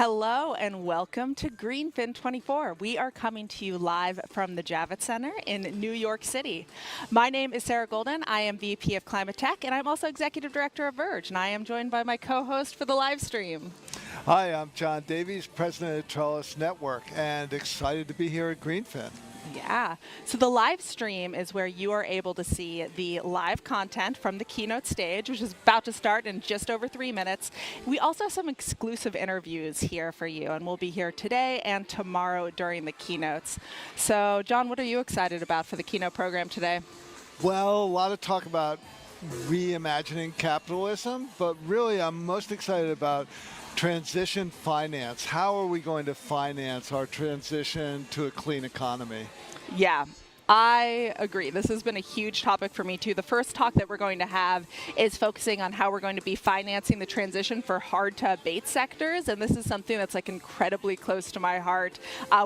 Hello and welcome to GreenFin 24. We are coming to you live from the Javits Center in New York City. My name is Sarah Golden. I am VP of Climate Tech, and I'm also Executive Director of Verge, and I am joined by my co-host for the live stream. Hi, I'm John Davies, President of Trellis Network, and excited to be here at GreenFin. Yeah. So the live stream is where you are able to see the live content from the keynote stage, which is about to start in just over 3 minutes. We also have some exclusive interviews here for you, and we'll be here today and tomorrow during the keynotes. So, John, what are you excited about for the keynote program today? Well, a lot of talk about reimagining capitalism, but really I'm most excited about transition finance. How are we going to finance our transition to a clean economy? Yeah. I agree. This has been a huge topic for me, too. The first talk that we're going to have is focusing on how we're going to be financing the transition for hard-to-abate sectors, and this is something that's like incredibly close to my heart,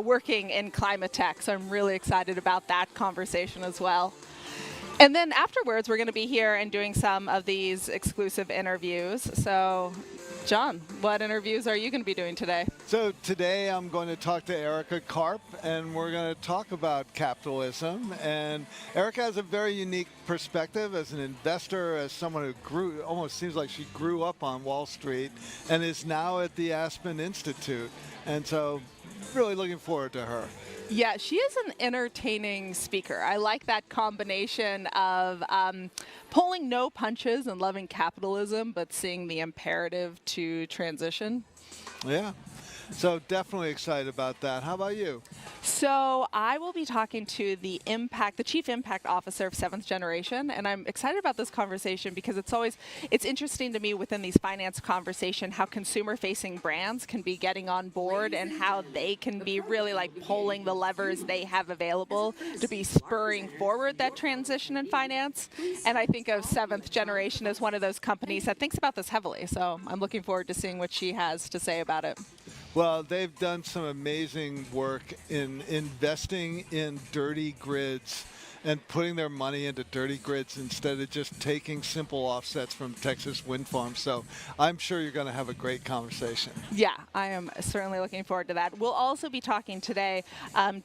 working in climate tech, so I'm really excited about that conversation as well. And then afterwards, we're going to be here and doing some of these exclusive interviews. So, John, what interviews are you going to be doing today? So today I'm going to talk to Erica Karp, and we're going to talk about capitalism. And Erica has a very unique perspective as an investor, as someone who almost seems like she grew up on Wall Street and is now at the Aspen Institute. And so really looking forward to her. Yeah, she is an entertaining speaker. I like that combination of pulling no punches and loving capitalism, but seeing the imperative to transition. Yeah. So definitely excited about that. How about you? So I will be talking to the Chief Impact Officer of Seventh Generation, and I'm excited about this conversation because it's interesting to me within these finance conversation how consumer-facing brands can be getting on board and how they can be really like pulling the levers they have available to be spurring forward that transition in finance. And I think of Seventh Generation as one of those companies that thinks about this heavily. So I'm looking forward to seeing what she has to say about it. Well, they've done some amazing work in investing in dirty grids and putting their money into dirty grids instead of just taking simple offsets from Texas wind farms. So I'm sure you're going to have a great conversation. Yeah, I am certainly looking forward to that. We'll also be talking today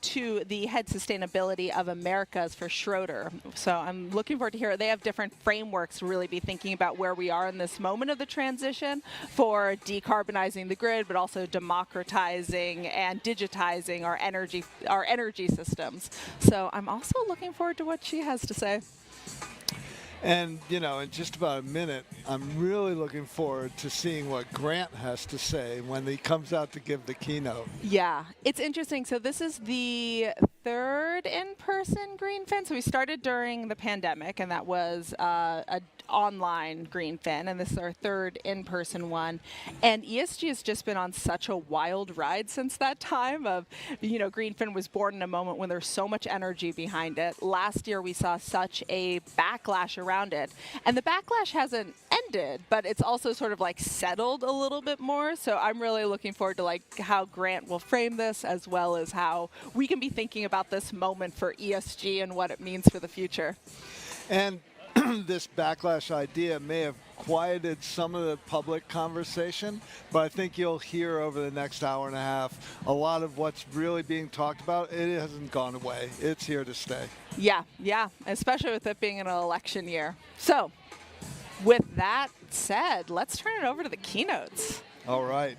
to the head sustainability of Americas for Schroeder. So I'm looking forward to hear. They have different frameworks to really be thinking about where we are in this moment of the transition for decarbonizing the grid, but also democratizing and digitizing our energy systems. So I'm also looking forward to what she has to say. And, you know, in just about a minute, I'm really looking forward to seeing what Grant has to say when he comes out to give the keynote. Yeah, it's interesting. So this is the third in-person GreenFin. So we started during the pandemic, and that was an online GreenFin, and this is our third in-person one. And ESG has just been on such a wild ride since that time of, GreenFin was born in a moment when there's so much energy behind it. Last year, we saw such a backlash around it. And the backlash hasn't ended, but it's also sort of like settled a little bit more. So I'm really looking forward to like how Grant will frame this, as well as how we can be thinking about this moment for ESG and what it means for the future. And this backlash idea may have quieted some of the public conversation, but I think you'll hear over the next hour and a half a lot of what's really being talked about. It hasn't gone away. It's here to stay. Yeah, especially with it being an election year. So with that said, let's turn it over to the keynotes. All right.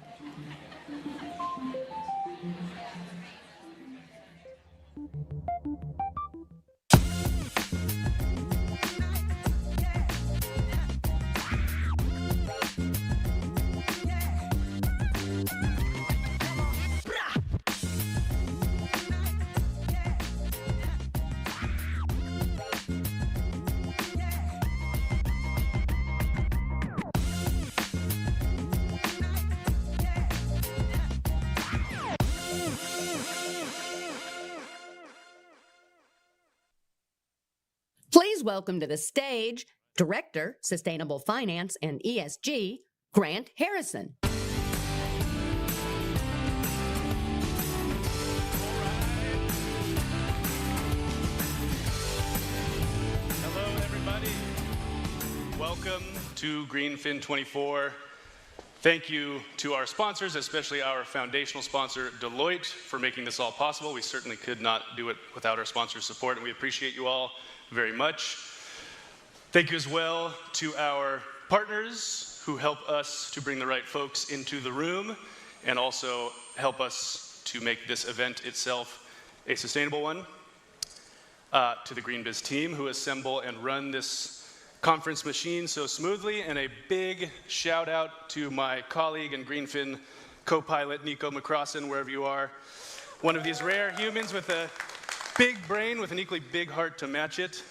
Please welcome to the stage Director, Sustainable Finance and ESG, Grant Harrison. Hello, everybody. Welcome to GreenFin 24. Thank you to our sponsors, especially our foundational sponsor, Deloitte, for making this all possible. We certainly could not do it without our sponsors' support, and we appreciate you all very much. Thank you as well to our partners who help us to bring the right folks into the room and also help us to make this event itself a sustainable one. To the Greenbiz team who assemble and run this conference machine so smoothly, and a big shout out to my colleague and GreenFin co-pilot, Nico McCrossan, wherever you are. One of these rare humans with a big brain with an equally big heart to match it.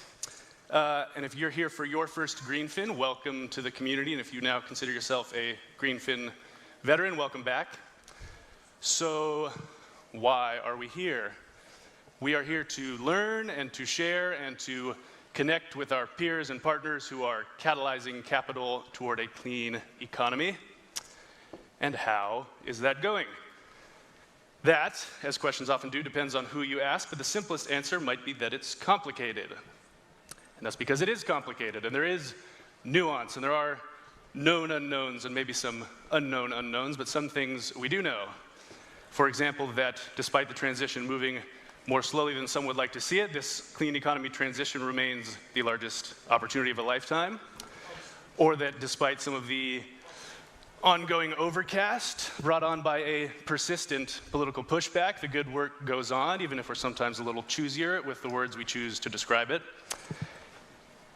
And if you're here for your first GreenFin, welcome to the community. And if you now consider yourself a GreenFin veteran, welcome back. So why are we here? We are here to learn and to share and to connect with our peers and partners who are catalyzing capital toward a clean economy. And how is that going? That, as questions often do, depends on who you ask, but the simplest answer might be that it's complicated. And that's because it is complicated, and there is nuance, and there are known unknowns, and maybe some unknown unknowns, but some things we do know. For example, that despite the transition moving more slowly than some would like to see it, this clean economy transition remains the largest opportunity of a lifetime. Or that despite some of the ongoing overcast brought on by a persistent political pushback, the good work goes on, even if we're sometimes a little choosier with the words we choose to describe it.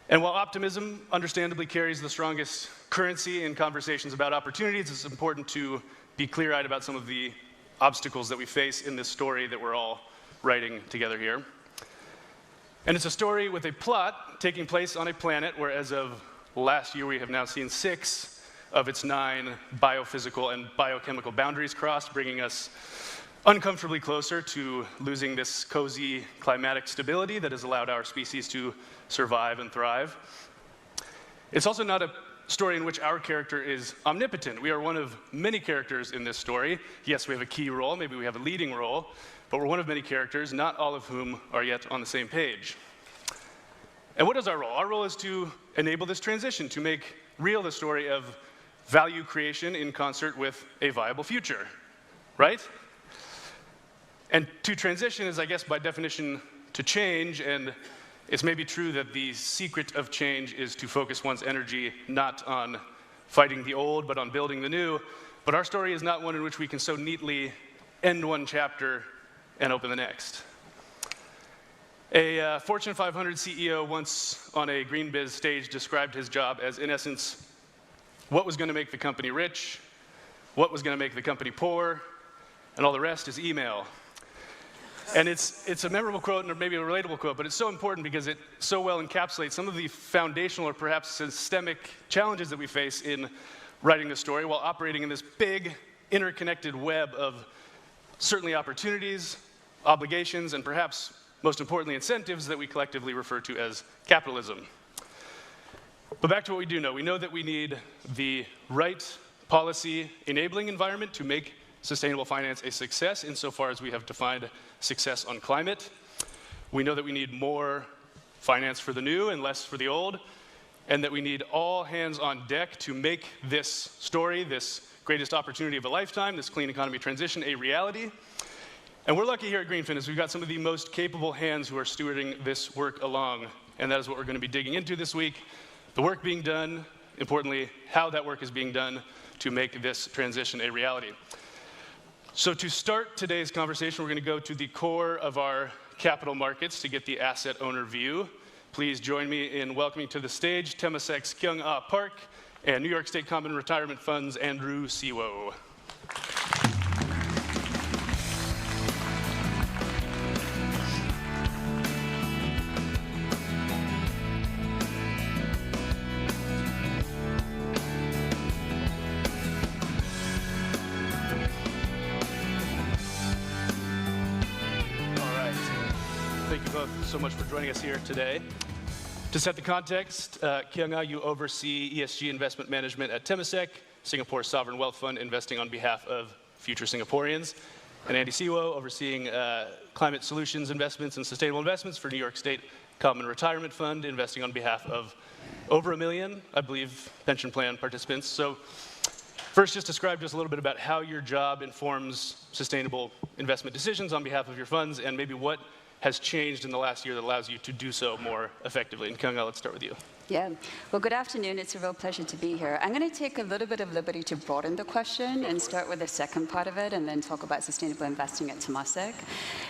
And while optimism understandably carries the strongest currency in conversations about opportunities, it's important to be clear-eyed about some of the obstacles that we face in this story that we're all writing together here. And it's a story with a plot taking place on a planet where, as of last year, we have now seen 6 of its 9 biophysical and biochemical boundaries crossed, bringing us uncomfortably closer to losing this cozy climatic stability that has allowed our species to survive and thrive. It's also not a story in which our character is omnipotent. We are one of many characters in this story. Yes, we have a key role, maybe we have a leading role, but we're one of many characters, not all of whom are yet on the same page. And what is our role? Our role is to enable this transition, to make real the story of value creation in concert with a viable future, right? And to transition is, I guess, by definition, to change, and it's maybe true that the secret of change is to focus one's energy not on fighting the old, but on building the new. But our story is not one in which we can so neatly end one chapter and open the next. A Fortune 500 CEO once on a Greenbiz stage described his job as, in essence, what was going to make the company rich, what was going to make the company poor, and all the rest is email. And it's a memorable quote, and maybe a relatable quote, but it's so important because it so well encapsulates some of the foundational or perhaps systemic challenges that we face in writing the story while operating in this big, interconnected web of certainly opportunities, obligations, and perhaps most importantly, incentives that we collectively refer to as capitalism. But back to what we do know. We know that we need the right policy enabling environment to make sustainable finance a success insofar as we have defined success on climate. We know that we need more finance for the new and less for the old, and that we need all hands on deck to make this story, this greatest opportunity of a lifetime, this clean economy transition, a reality. And we're lucky here at GreenFin is we've got some of the most capable hands who are stewarding this work along, and that is what we're going to be digging into this week. The work being done, importantly, how that work is being done to make this transition a reality. So to start today's conversation, we're going to go to the core of our capital markets to get the asset owner view. Please join me in welcoming to the stage Temasek's Kyung-Ah Park and New York State Common Retirement Fund's Andrew Siwo. So much for joining us here today. To set the context, Kyung-Ah, you oversee ESG investment management at Temasek, Singapore's sovereign wealth fund investing on behalf of future Singaporeans, and Andy Siwo, overseeing climate solutions investments and sustainable investments for New York State Common Retirement Fund, investing on behalf of over 1 million, I believe, pension plan participants. So First, just describe just a little bit about how your job informs sustainable investment decisions on behalf of your funds, and maybe what has changed in the last year that allows you to do so more effectively. And Kyung-Ah, let's start with you. Yeah. Well, good afternoon. It's a real pleasure to be here. I'm going to take a little bit of liberty to broaden the question and start with the second part of it and then talk about sustainable investing at Temasek.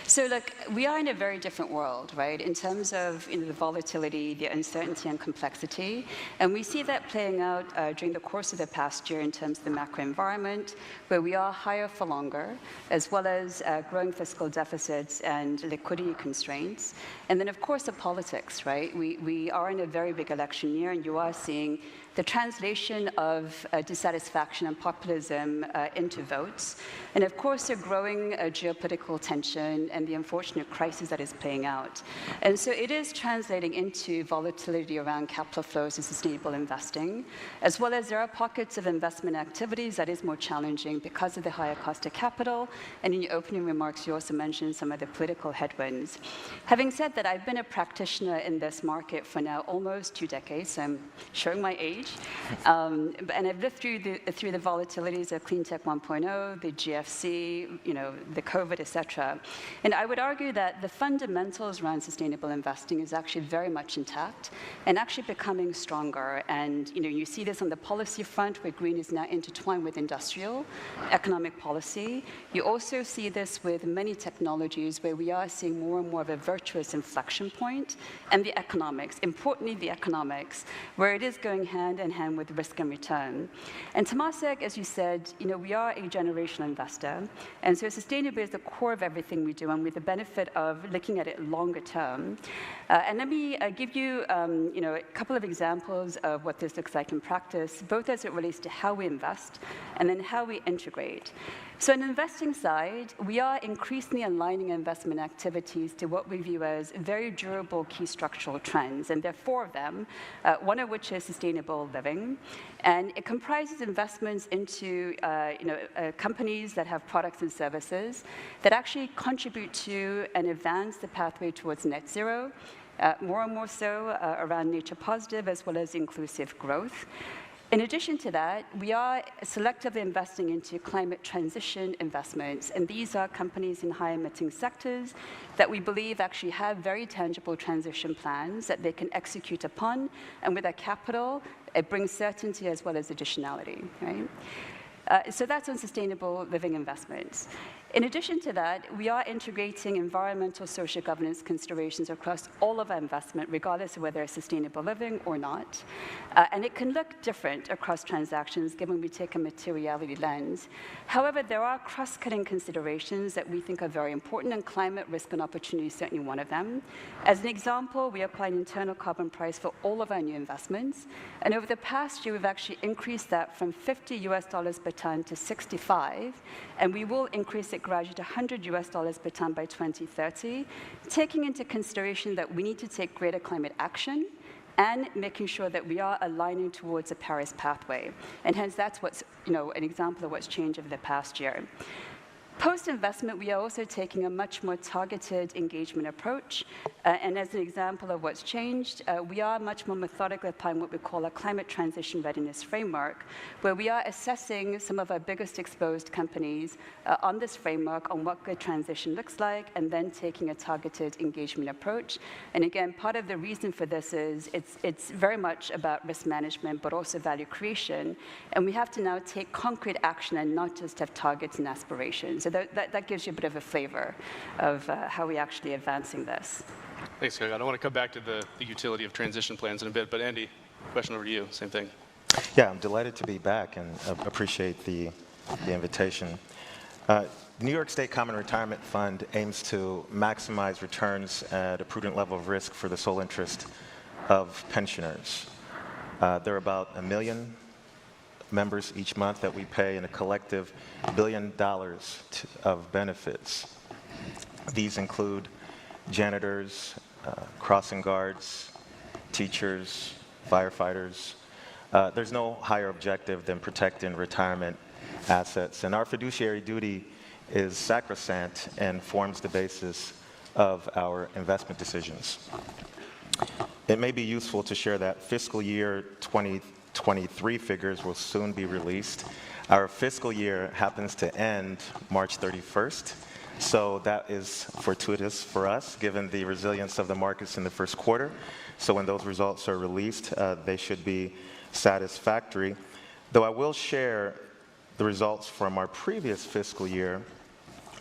So look, we are in a very different world, right, in terms of the volatility, the uncertainty and complexity. And we see that playing out during the course of the past year in terms of the macro environment, where we are higher for longer, as well as growing fiscal deficits and liquidity constraints. And then, of course, the politics, right? We are in a very big election year, and you are seeing the translation of dissatisfaction and populism into votes. And of course, a growing geopolitical tension and the unfortunate crisis that is playing out. And so it is translating into volatility around capital flows and sustainable investing, as well as there are pockets of investment activities that is more challenging because of the higher cost of capital. And in your opening remarks, you also mentioned some of the political headwinds. Having said that, I've been a practitioner in this market for now almost 2 decades, so I'm showing my age. And I've lived through the volatilities of Clean Tech 1.0, the GFC, the COVID, et cetera. And I would argue that the fundamentals around sustainable investing is actually very much intact and actually becoming stronger. And you see this on the policy front, where green is now intertwined with industrial, economic policy. You also see this with many technologies, where we are seeing more and more of a virtuous inflection point, and the economics, importantly the economics, where it is going hand in hand with risk and return. And Temasek, as you said, we are a generational investor, and so sustainability is the core of everything we do, and with the benefit of looking at it longer term. And let me give you, a couple of examples of what this looks like in practice, both as it relates to how we invest and then how we integrate. So on the investing side, we are increasingly aligning investment activities to what we view as very durable key structural trends, and there are 4 of them, one of which is sustainable living. And it comprises investments into companies that have products and services that actually contribute to and advance the pathway towards net zero, more and more so around nature positive as well as inclusive growth. In addition to that, we are selectively investing into climate transition investments, and these are companies in high-emitting sectors that we believe actually have very tangible transition plans that they can execute upon, and with that capital, it brings certainty as well as additionality, right? So that's on sustainable living investments. In addition to that, we are integrating environmental social governance considerations across all of our investment, regardless of whether it's sustainable living or not. And it can look different across transactions, given we take a materiality lens. However, there are cross-cutting considerations that we think are very important, and climate risk and opportunity is certainly one of them. As an example, we apply an internal carbon price for all of our new investments. And over the past year, we've actually increased that from $50 per ton to 65, and we will increase it gradually to $100 per ton by 2030, taking into consideration that we need to take greater climate action and making sure that we are aligning towards a Paris pathway. And hence, that's what's, an example of what's changed over the past year. Post-investment, we are also taking a much more targeted engagement approach. And as an example of what's changed, we are much more methodically applying what we call a climate transition readiness framework, where we are assessing some of our biggest exposed companies on this framework on what good transition looks like, and then taking a targeted engagement approach. And again, part of the reason for this is it's very much about risk management, but also value creation. And we have to now take concrete action and not just have targets and aspirations. So that gives you a bit of a flavor of how we're actually advancing this. Thanks, Kyung-Ah. I want to come back to the utility of transition plans in a bit, but Andy, question over to you, same thing. Yeah, I'm delighted to be back and appreciate the invitation. The New York State Common Retirement Fund aims to maximize returns at a prudent level of risk for the sole interest of pensioners. There are about 1 million members each month that we pay in a collective $1 billion of benefits. These include janitors, crossing guards, teachers, firefighters. There's no higher objective than protecting retirement assets, and our fiduciary duty is sacrosanct and forms the basis of our investment decisions. It may be useful to share that fiscal year 2023 figures will soon be released. Our fiscal year happens to end March 31st, so that is fortuitous for us, given the resilience of the markets in the first quarter. So when those results are released, they should be satisfactory. Though I will share the results from our previous fiscal year.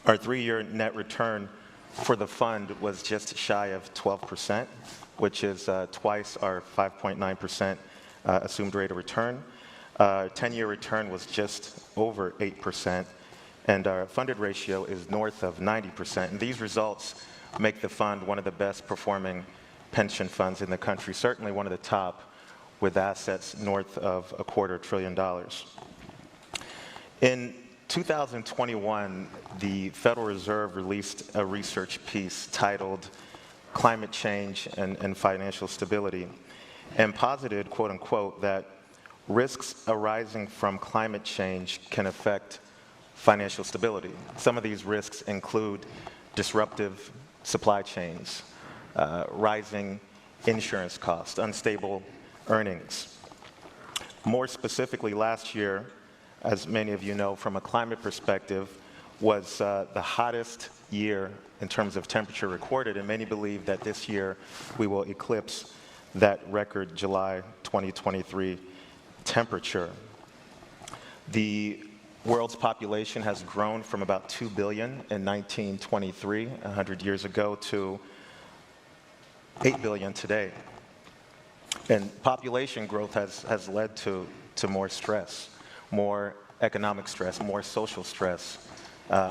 Our 3-year net return for the fund was just shy of 12%, which is twice our 5.9% assumed rate of return. 10-year return was just over 8%, and our funded ratio is north of 90%. And these results make the fund one of the best performing pension funds in the country, certainly one of the top, with assets north of $250 billion. In 2021, the Federal Reserve released a research piece titled Climate Change and Financial Stability, and posited, quote unquote, that risks arising from climate change can affect financial stability. Some of these risks include disruptive supply chains, rising insurance costs, unstable earnings. More specifically, last year, as many of you know, from a climate perspective, was the hottest year in terms of temperature recorded, and many believe that this year we will eclipse that record July 2023 temperature. The world's population has grown from about 2 billion in 1923, 100 years ago, to 8 billion today. And population growth has led to more stress, more economic stress, more social stress,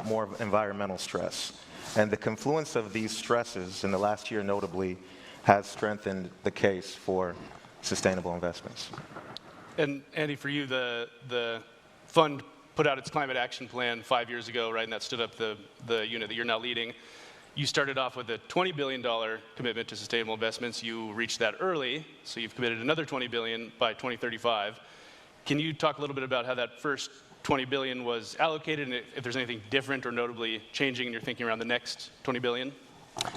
more environmental stress. And the confluence of these stresses in the last year notably has strengthened the case for sustainable investments. And Andy, for you, the fund put out its climate action plan 5 years ago, right? And that stood up the unit that you're now leading. You started off with a $20 billion commitment to sustainable investments. You reached that early, so you've committed another $20 billion by 2035. Can you talk a little bit about how that first $20 billion was allocated, and if there's anything different or notably changing in your thinking around the next $20 billion?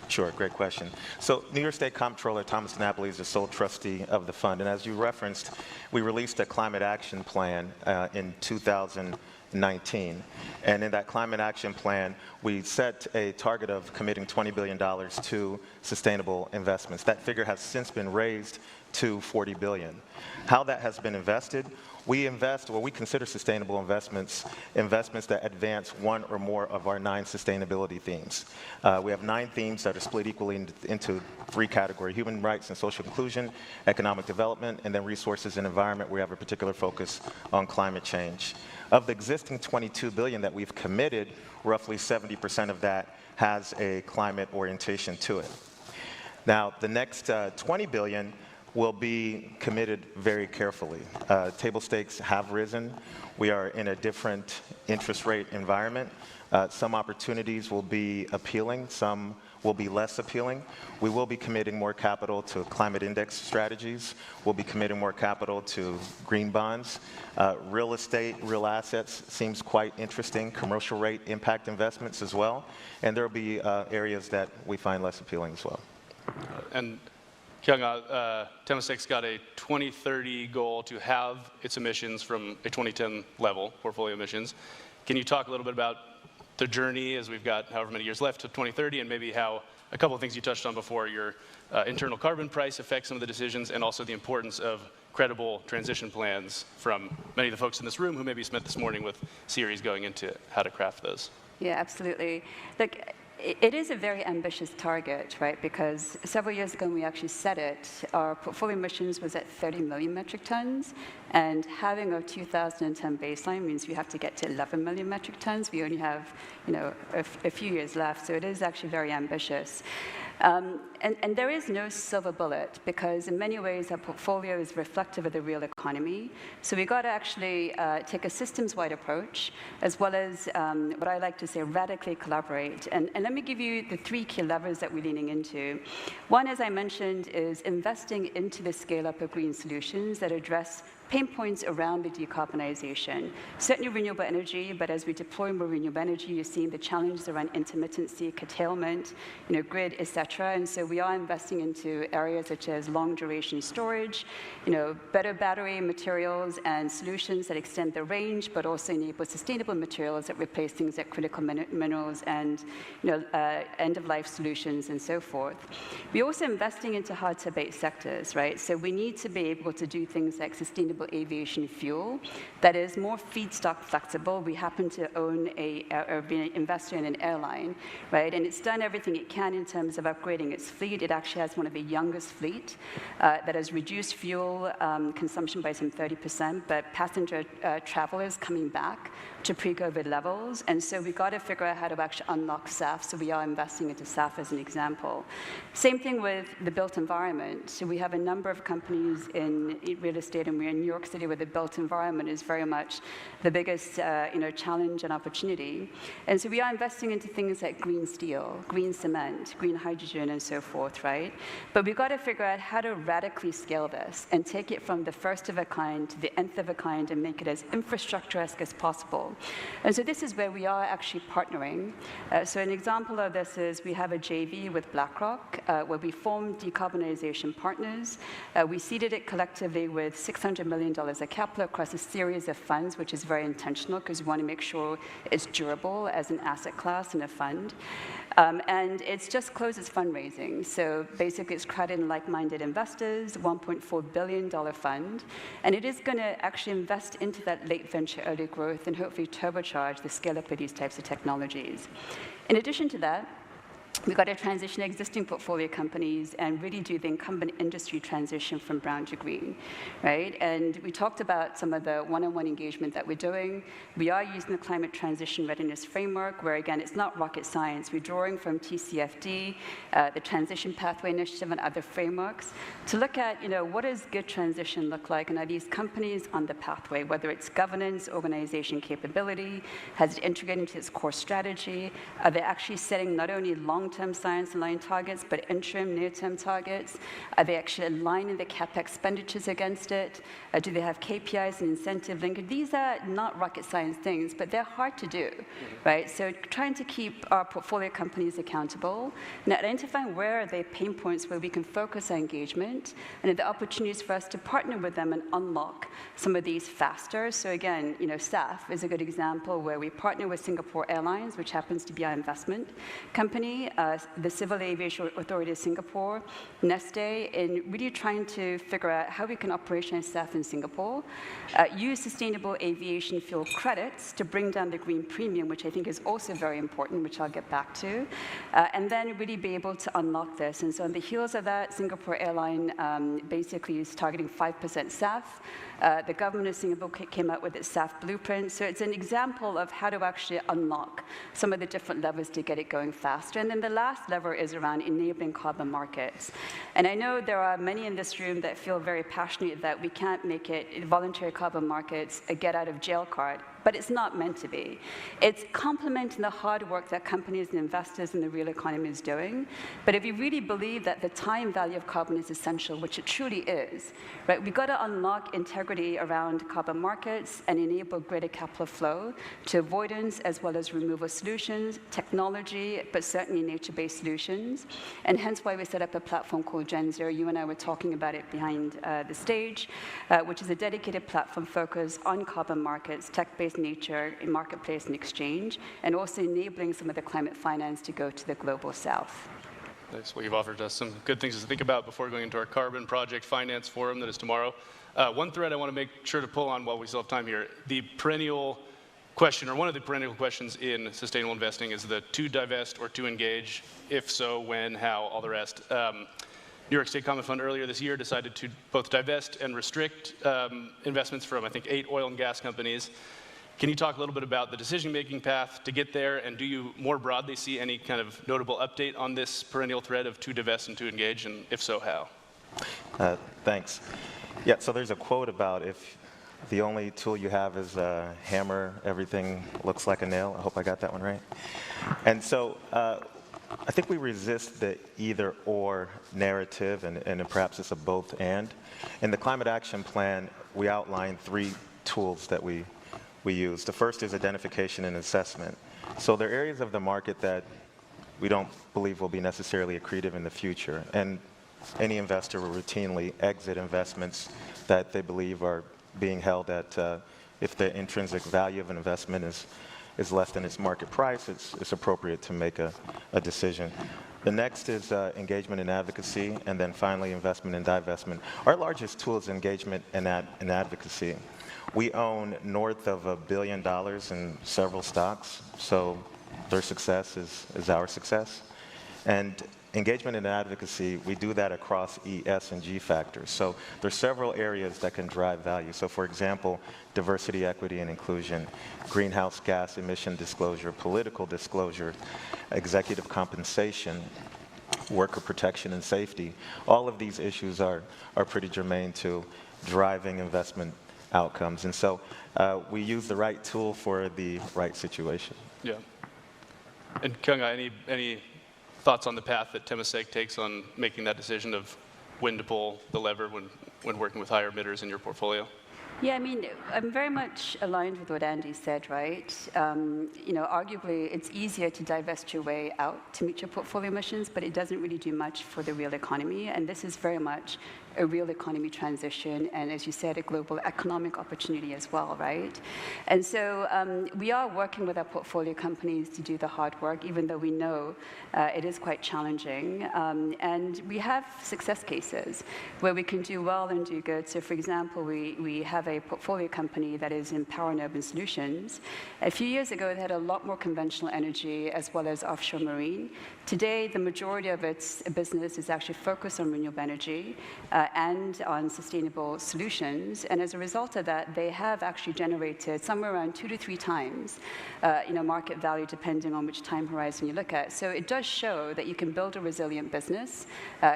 Sure, great question. So New York State Comptroller Thomas DiNapoli is the sole trustee of the fund, and as you referenced, we released a climate action plan in 2019. And in that climate action plan, we set a target of committing $20 billion to sustainable investments. That figure has since been raised to $40 billion. How that has been invested? We invest, well, we consider sustainable investments that advance one or more of our 9 sustainability themes. We have 9 themes that are split equally into 3 categories: human rights and social inclusion, economic development, and then resources and environment. We have a particular focus on climate change. Of the existing $22 billion that we've committed, roughly 70% of that has a climate orientation to it. Now, the next $20 billion will be committed very carefully. Table stakes have risen. We are in a different interest rate environment. Some opportunities will be appealing, some will be less appealing. We will be committing more capital to climate index strategies. We'll be committing more capital to green bonds. Real estate, real assets seems quite interesting. Commercial rate impact investments as well. And there will be areas that we find less appealing as well. And Kyung-Ah, Temasek's got a 2030 goal to have its emissions from a 2010 level, portfolio emissions. Can you talk a little bit about the journey as we've got however many years left to 2030, and maybe how a couple of things you touched on before, your internal carbon price affects some of the decisions, and also the importance of credible transition plans from many of the folks in this room who maybe spent this morning with series going into how to craft those? Yeah, absolutely. Look, it is a very ambitious target, right? Because several years ago when we actually set it, our portfolio emissions was at 30 million metric tons, and having a 2010 baseline means we have to get to 11 million metric tons. We only have, a few years left, so it is actually very ambitious. And there is no silver bullet, because in many ways our portfolio is reflective of the real economy. So we've got to actually take a systems-wide approach, as well as what I like to say, radically collaborate. And let me give you the 3 key levers that we're leaning into. One, as I mentioned, is investing into the scale-up of green solutions that address pain points around the decarbonization. Certainly renewable energy, but as we deploy more renewable energy, you're seeing the challenges around intermittency, curtailment, grid, et cetera. And so we are investing into areas such as long duration storage, better battery materials and solutions that extend the range, but also enable sustainable materials that replace things like critical minerals and end-of-life solutions and so forth. We're also investing into hard-to-abate sectors, right? So we need to be able to do things like sustainable aviation fuel that is more feedstock flexible. We happen to own or be an investor in an airline, right? And it's done everything it can in terms of upgrading its fleet. It actually has one of the youngest fleet that has reduced fuel consumption by some 30%, but passenger travel is coming back to pre-COVID levels. And so we've got to figure out how to actually unlock SAF. So we are investing into SAF as an example. Same thing with the built environment. So we have a number of companies in real estate, and we're in New York City, where the built environment is very much the biggest challenge and opportunity. And so we are investing into things like green steel, green cement, green hydrogen, and so forth, right? But we've got to figure out how to radically scale this and take it from the first of a kind to the nth of a kind and make it as infrastructure-esque as possible. And so this is where we are actually partnering. So an example of this is we have a JV with BlackRock, where we formed decarbonization partners. We seeded it collectively with $600 million of capital across a series of funds, which is very intentional because we want to make sure it's durable as an asset class and a fund. And it's just closed its fundraising. So basically, it's crowded in like-minded investors, $1.4 billion fund. And it is going to actually invest into that late venture early growth and hopefully turbocharge the scale-up of these types of technologies. In addition to that, we've got to transition existing portfolio companies and really do the incumbent industry transition from brown to green, right? And we talked about some of the one-on-one engagement that we're doing. We are using the Climate Transition Readiness Framework, where, again, it's not rocket science. We're drawing from TCFD, the Transition Pathway Initiative, and other frameworks to look at, what does good transition look like, and are these companies on the pathway, whether it's governance, organization capability, has it integrated into its core strategy, are they actually setting not only long-term science-aligned targets, but interim, near-term targets? Are they actually aligning the CapEx expenditures against it? Do they have KPIs and incentive linkage? These are not rocket science things, but they're hard to do, right? So trying to keep our portfolio companies accountable and identifying where are the pain points where we can focus our engagement and the opportunities for us to partner with them and unlock some of these faster. So again, SAF is a good example where we partner with Singapore Airlines, which happens to be our investment company, the Civil Aviation Authority of Singapore, Neste, in really trying to figure out how we can operationalize SAF in Singapore, use sustainable aviation fuel credits to bring down the green premium, which I think is also very important, which I'll get back to, and then really be able to unlock this. And so on the heels of that, Singapore Airline basically is targeting 5% SAF. The government of Singapore came out with its SAF blueprint. So it's an example of how to actually unlock some of the different levers to get it going faster. And then the last lever is around enabling carbon markets. And I know there are many in this room that feel very passionate that we can't make it voluntary carbon markets a get-out-of-jail card. But it's not meant to be. It's complementing the hard work that companies and investors in the real economy is doing. But if you really believe that the time value of carbon is essential, which it truly is, right, we've got to unlock integrity around carbon markets and enable greater capital flow to avoidance as well as removal solutions, technology, but certainly nature-based solutions. And hence why we set up a platform called Gen Zero. You and I were talking about it behind the stage, which is a dedicated platform focused on carbon markets, tech-based nature in marketplace and exchange, and also enabling some of the climate finance to go to the global south. That's what you've offered us some good things to think about before going into our Carbon Project Finance Forum that is tomorrow. One thread I want to make sure to pull on while we still have time here, the perennial question, or one of the perennial questions in sustainable investing is the to divest or to engage, if so, when, how, all the rest. New York State Common Fund earlier this year decided to both divest and restrict investments from, I think, 8 oil and gas companies. Can you talk a little bit about the decision-making path to get there, and do you more broadly see any kind of notable update on this perennial thread of to divest and to engage, and if so, how? Thanks. Yeah, so there's a quote about if the only tool you have is a hammer, everything looks like a nail. I hope I got that one right. And so I think we resist the either-or narrative, and perhaps it's a both-and. In the Climate Action Plan, we outlined 3 tools that we use. The first is identification and assessment. So there are areas of the market that we don't believe will be necessarily accretive in the future, and any investor will routinely exit investments that they believe are being held at, if the intrinsic value of an investment is less than its market price, it's appropriate to make a decision. The next is engagement and advocacy, and then finally investment and divestment. Our largest tool is engagement and advocacy. We own north of $1 billion in several stocks, so their success is our success. And engagement and advocacy, we do that across E, S, and G factors. So there's several areas that can drive value. So for example, diversity, equity, and inclusion, greenhouse gas emission disclosure, political disclosure, executive compensation, worker protection and safety. All of these issues are pretty germane to driving investment outcomes. And so we use the right tool for the right situation. Yeah. And Kyung-Ah, any thoughts on the path that Temasek takes on making that decision of when to pull the lever when working with higher emitters in your portfolio? Yeah, I mean, I'm very much aligned with what Andy said, right? You know, arguably, it's easier to divest your way out to meet your portfolio emissions, but it doesn't really do much for the real economy. And this is very much a real economy transition, and as you said, a global economic opportunity as well, right? And so we are working with our portfolio companies to do the hard work, even though we know it is quite challenging. And we have success cases where we can do well and do good. So for example, we have a portfolio company that is in power and urban solutions. A few years ago, it had a lot more conventional energy as well as offshore marine. Today, the majority of its business is actually focused on renewable energy and on sustainable solutions. And as a result of that, they have actually generated somewhere around 2 to 3 times market value, depending on which time horizon you look at. So it does show that you can build a resilient business,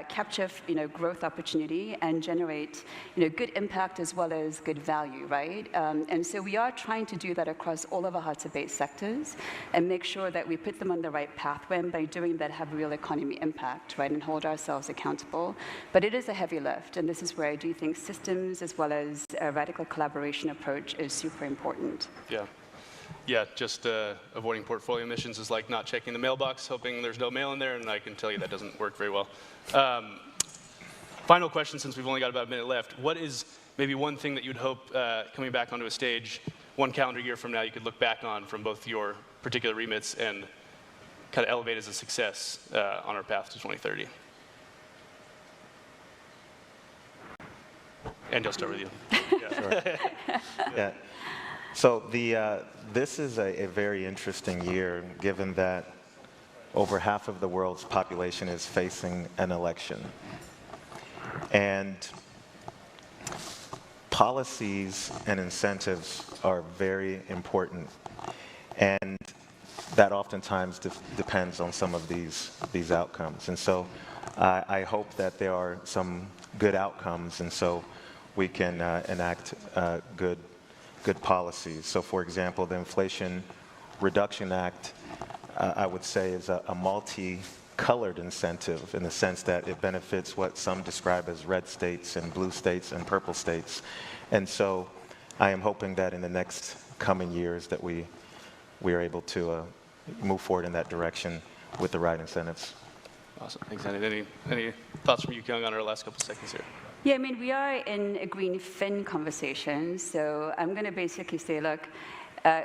capture growth opportunity, and generate good impact as well as good value, right? And so we are trying to do that across all of our hard-to-abate sectors and make sure that we put them on the right pathway, and by doing that have real economy impact, right, and hold ourselves accountable. But it is a heavy lift, and this is where I do think systems as well as a radical collaboration approach is super important. Yeah. Yeah, just avoiding portfolio emissions is like not checking the mailbox, hoping there's no mail in there, and I can tell you that doesn't work very well. Final question, since we've only got about a minute left. What is maybe one thing that you'd hope coming back onto a stage 1 calendar year from now you could look back on from both your particular remits and kind of elevate as a success on our path to 2030? And I'll start with you. Yeah. Sure. Yeah. So this is a very interesting year, given that over half of the world's population is facing an election. And policies and incentives are very important. And that oftentimes depends on some of these outcomes. And so I hope that there are some good outcomes, and so we can enact good policies. So for example, the Inflation Reduction Act, I would say, is a multi-colored incentive in the sense that it benefits what some describe as red states and blue states and purple states. And so I am hoping that in the next coming years that we are able to move forward in that direction with the right incentives. Awesome. Thanks, Andy. Any thoughts from you, Kyung, on our last couple seconds here? Yeah, I mean, we are in a GreenFin conversation, so I'm going to basically say, look,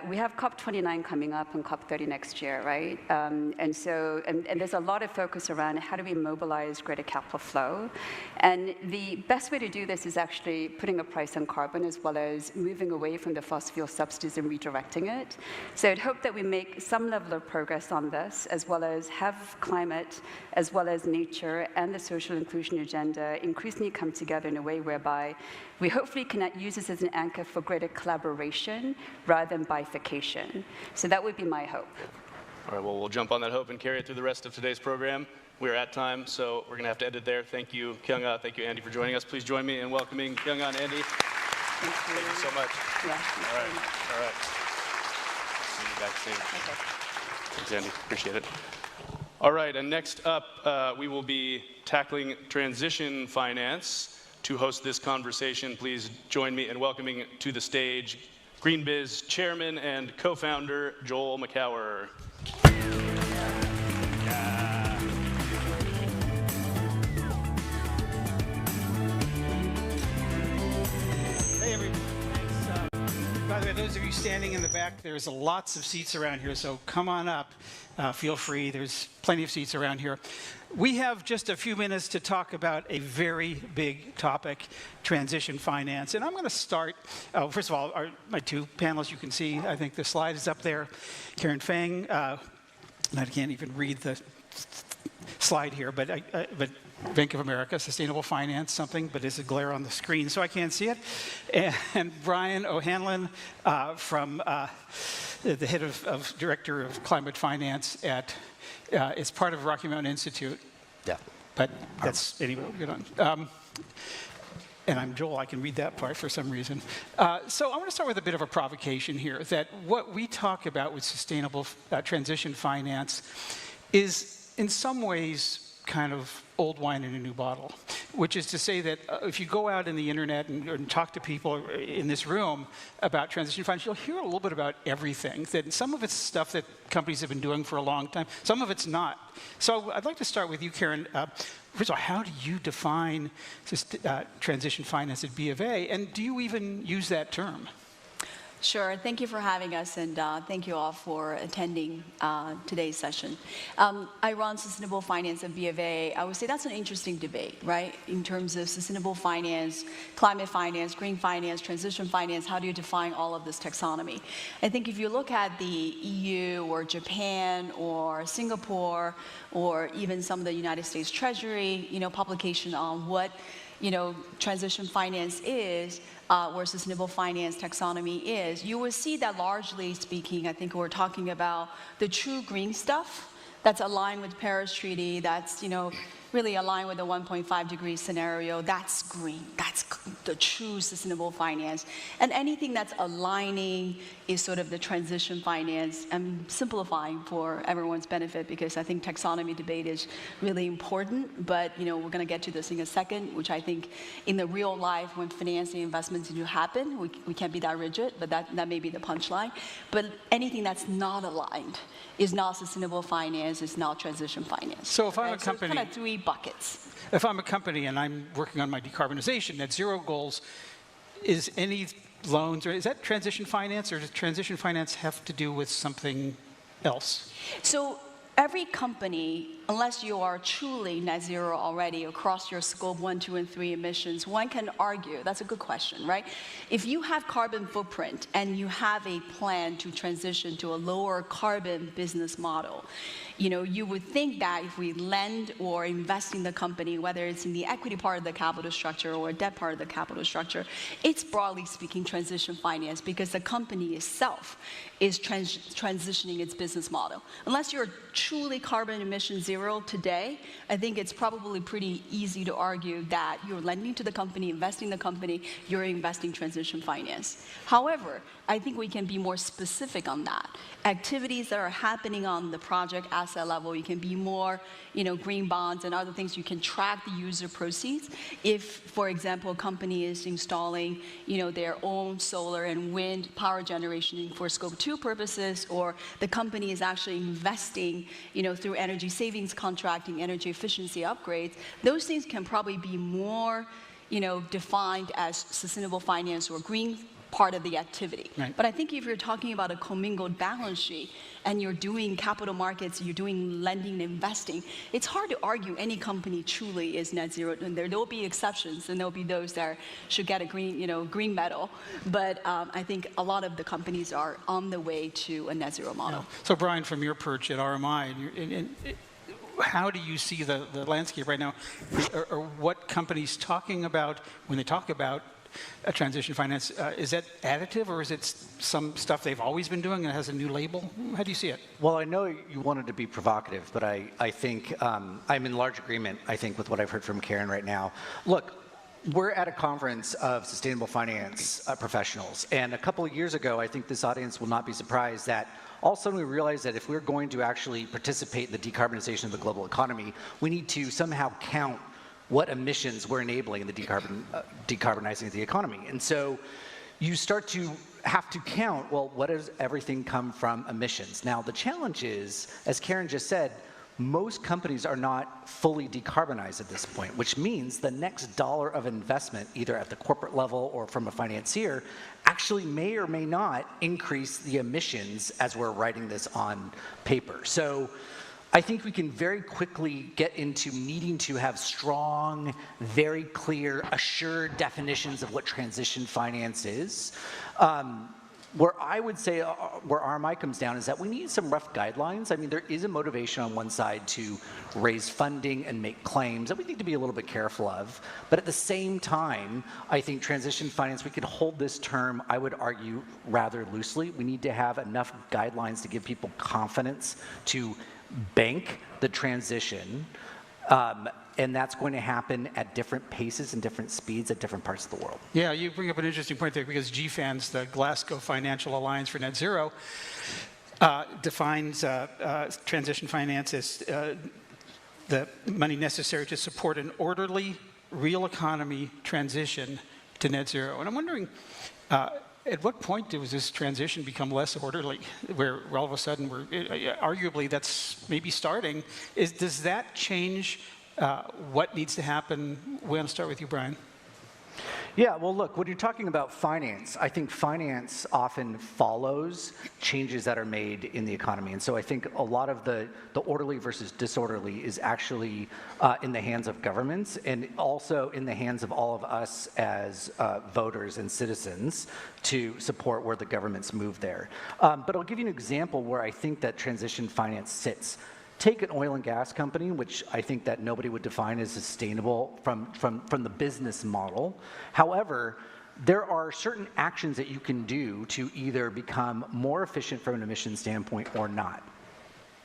we have COP29 coming up and COP30 next year, right? And there's a lot of focus around how do we mobilize greater capital flow. And the best way to do this is actually putting a price on carbon as well as moving away from the fossil fuel subsidies and redirecting it. So I'd hope that we make some level of progress on this, as well as have climate, as well as nature and the social inclusion agenda increasingly come together in a way whereby we hopefully can use this as an anchor for greater collaboration rather than bifurcation. So that would be my hope. All right, well, we'll jump on that hope and carry it through the rest of today's program. We're at time, so we're going to have to end it there. Thank you, Kyung-Ah. Thank you, Andy, for joining us. Please join me in welcoming Kyung-Ah and Andy. Thank you so much. Yeah, All right. See you back soon. Okay. Thanks, Andy. Appreciate it. All right, and next up, we will be tackling transition finance. To host this conversation, please join me in welcoming to the stage Greenbiz chairman and co-founder Joel McCower. Hey, everyone. By the way, those of you standing in the back, there's lots of seats around here, so come on up. Feel free. There's plenty of seats around here. We have just a few minutes to talk about a very big topic, transition finance. And I'm going to start, first of all, my two panelists, you can see, I think the slide is up there. Karen Fang, and I can't even read the slide here, but Bank of America, Sustainable Finance, something, but there's a glare on the screen, so I can't see it. And Brian O'Hanlon from the head of Director of Climate Finance at, is part of Rocky Mountain Institute. Yeah. But that's, anyway, we'll get on. And I'm Joel, I can read that part for some reason. So I want to start with a bit of a provocation here, that what we talk about with sustainable transition finance is in some ways kind of old wine in a new bottle, which is to say that if you go out in the internet and talk to people in this room about transition finance, you'll hear a little bit about everything. That some of it's stuff that companies have been doing for a long time, some of it's not. So I'd like to start with you, Karen. First of all, how do you define transition finance at B of A, and do you even use that term? Sure. Thank you for having us, and thank you all for attending today's session. I run sustainable finance at B of A. I would say that's an interesting debate, right? In terms of sustainable finance, climate finance, green finance, transition finance, how do you define all of this taxonomy? I think if you look at the EU or Japan or Singapore or even some of the United States Treasury, publication on what transition finance is, where sustainable finance taxonomy is, you will see that largely speaking, I think we're talking about the true green stuff that's aligned with Paris Treaty, that's, really aligned with the 1.5 degree scenario. That's green. That's the true sustainable finance. And anything that's aligning is sort of the transition finance. I'm simplifying for everyone's benefit because I think taxonomy debate is really important. But we're going to get to this in a second, which I think in the real life when financing investments do happen, we can't be that rigid, but that may be the punchline. But anything that's not aligned is not sustainable finance, is not transition finance. So if I'm a company, so it's kind of three buckets. If I'm a company and I'm working on my decarbonization, net zero goals, is any loans, or is that transition finance, or does transition finance have to do with something else? So every company, unless you are truly net zero already across your scope 1, 2, and 3 emissions, one can argue, that's a good question, right? If you have carbon footprint and you have a plan to transition to a lower carbon business model, you would think that if we lend or invest in the company, whether it's in the equity part of the capital structure or debt part of the capital structure, it's broadly speaking transition finance because the company itself is transitioning its business model. Unless you're truly carbon emission zero today, I think it's probably pretty easy to argue that you're lending to the company, investing in the company, you're investing transition finance. However, I think we can be more specific on that. Activities that are happening on the project asset level, you can be more, green bonds and other things, you can track the user proceeds. If, for example, a company is installing, their own solar and wind power generation for scope 2 purposes, or the company is actually investing, through energy savings contracting, energy efficiency upgrades, those things can probably be more, defined as sustainable finance or green part of the activity. Right. But I think if you're talking about a commingled balance sheet and you're doing capital markets, you're doing lending and investing, it's hard to argue any company truly is net zero. And there will be exceptions, and there'll be those that should get a green medal. But I think a lot of the companies are on the way to a net zero model. Yeah. So Brian, from your perch at RMI, how do you see the landscape right now? Or what companies talking about when they talk about a transition finance, is that additive, or is it some stuff they've always been doing and it has a new label? How do you see it? Well, I know you wanted to be provocative, but I think I'm in large agreement, I think, with what I've heard from Karen right now. Look, we're at a conference of sustainable finance professionals, and a couple of years ago, I think this audience will not be surprised that all of a sudden we realized that if we're going to actually participate in the decarbonization of the global economy, we need to somehow count what emissions we're enabling in the decarbonizing of the economy. And so you start to have to count, well, what does everything come from emissions? Now, the challenge is, as Karen just said, most companies are not fully decarbonized at this point, which means the next dollar of investment, either at the corporate level or from a financier, actually may or may not increase the emissions as we're writing this on paper. So I think we can very quickly get into needing to have strong, very clear, assured definitions of what transition finance is. Where I would say where RMI comes down is that we need some rough guidelines. I mean, there is a motivation on one side to raise funding and make claims that we need to be a little bit careful of. But at the same time, I think transition finance, we could hold this term, I would argue, rather loosely. We need to have enough guidelines to give people confidence to bank the transition. And that's going to happen at different paces and different speeds at different parts of the world. Yeah, you bring up an interesting point there because GFANZ, the Glasgow Financial Alliance for Net Zero, defines transition finance as the money necessary to support an orderly, real economy transition to net zero. And I'm wondering, at what point does this transition become less orderly, where all of a sudden we're, arguably that's maybe starting, does that change what needs to happen? We want to start with you, Brian. Yeah, well, look, when you're talking about finance, I think finance often follows changes that are made in the economy. And so I think a lot of the orderly versus disorderly is actually in the hands of governments and also in the hands of all of us as voters and citizens to support where the governments move there. But I'll give you an example where I think that transition finance sits. Take an oil and gas company, which I think that nobody would define as sustainable from the business model. However, there are certain actions that you can do to either become more efficient from an emission standpoint or not.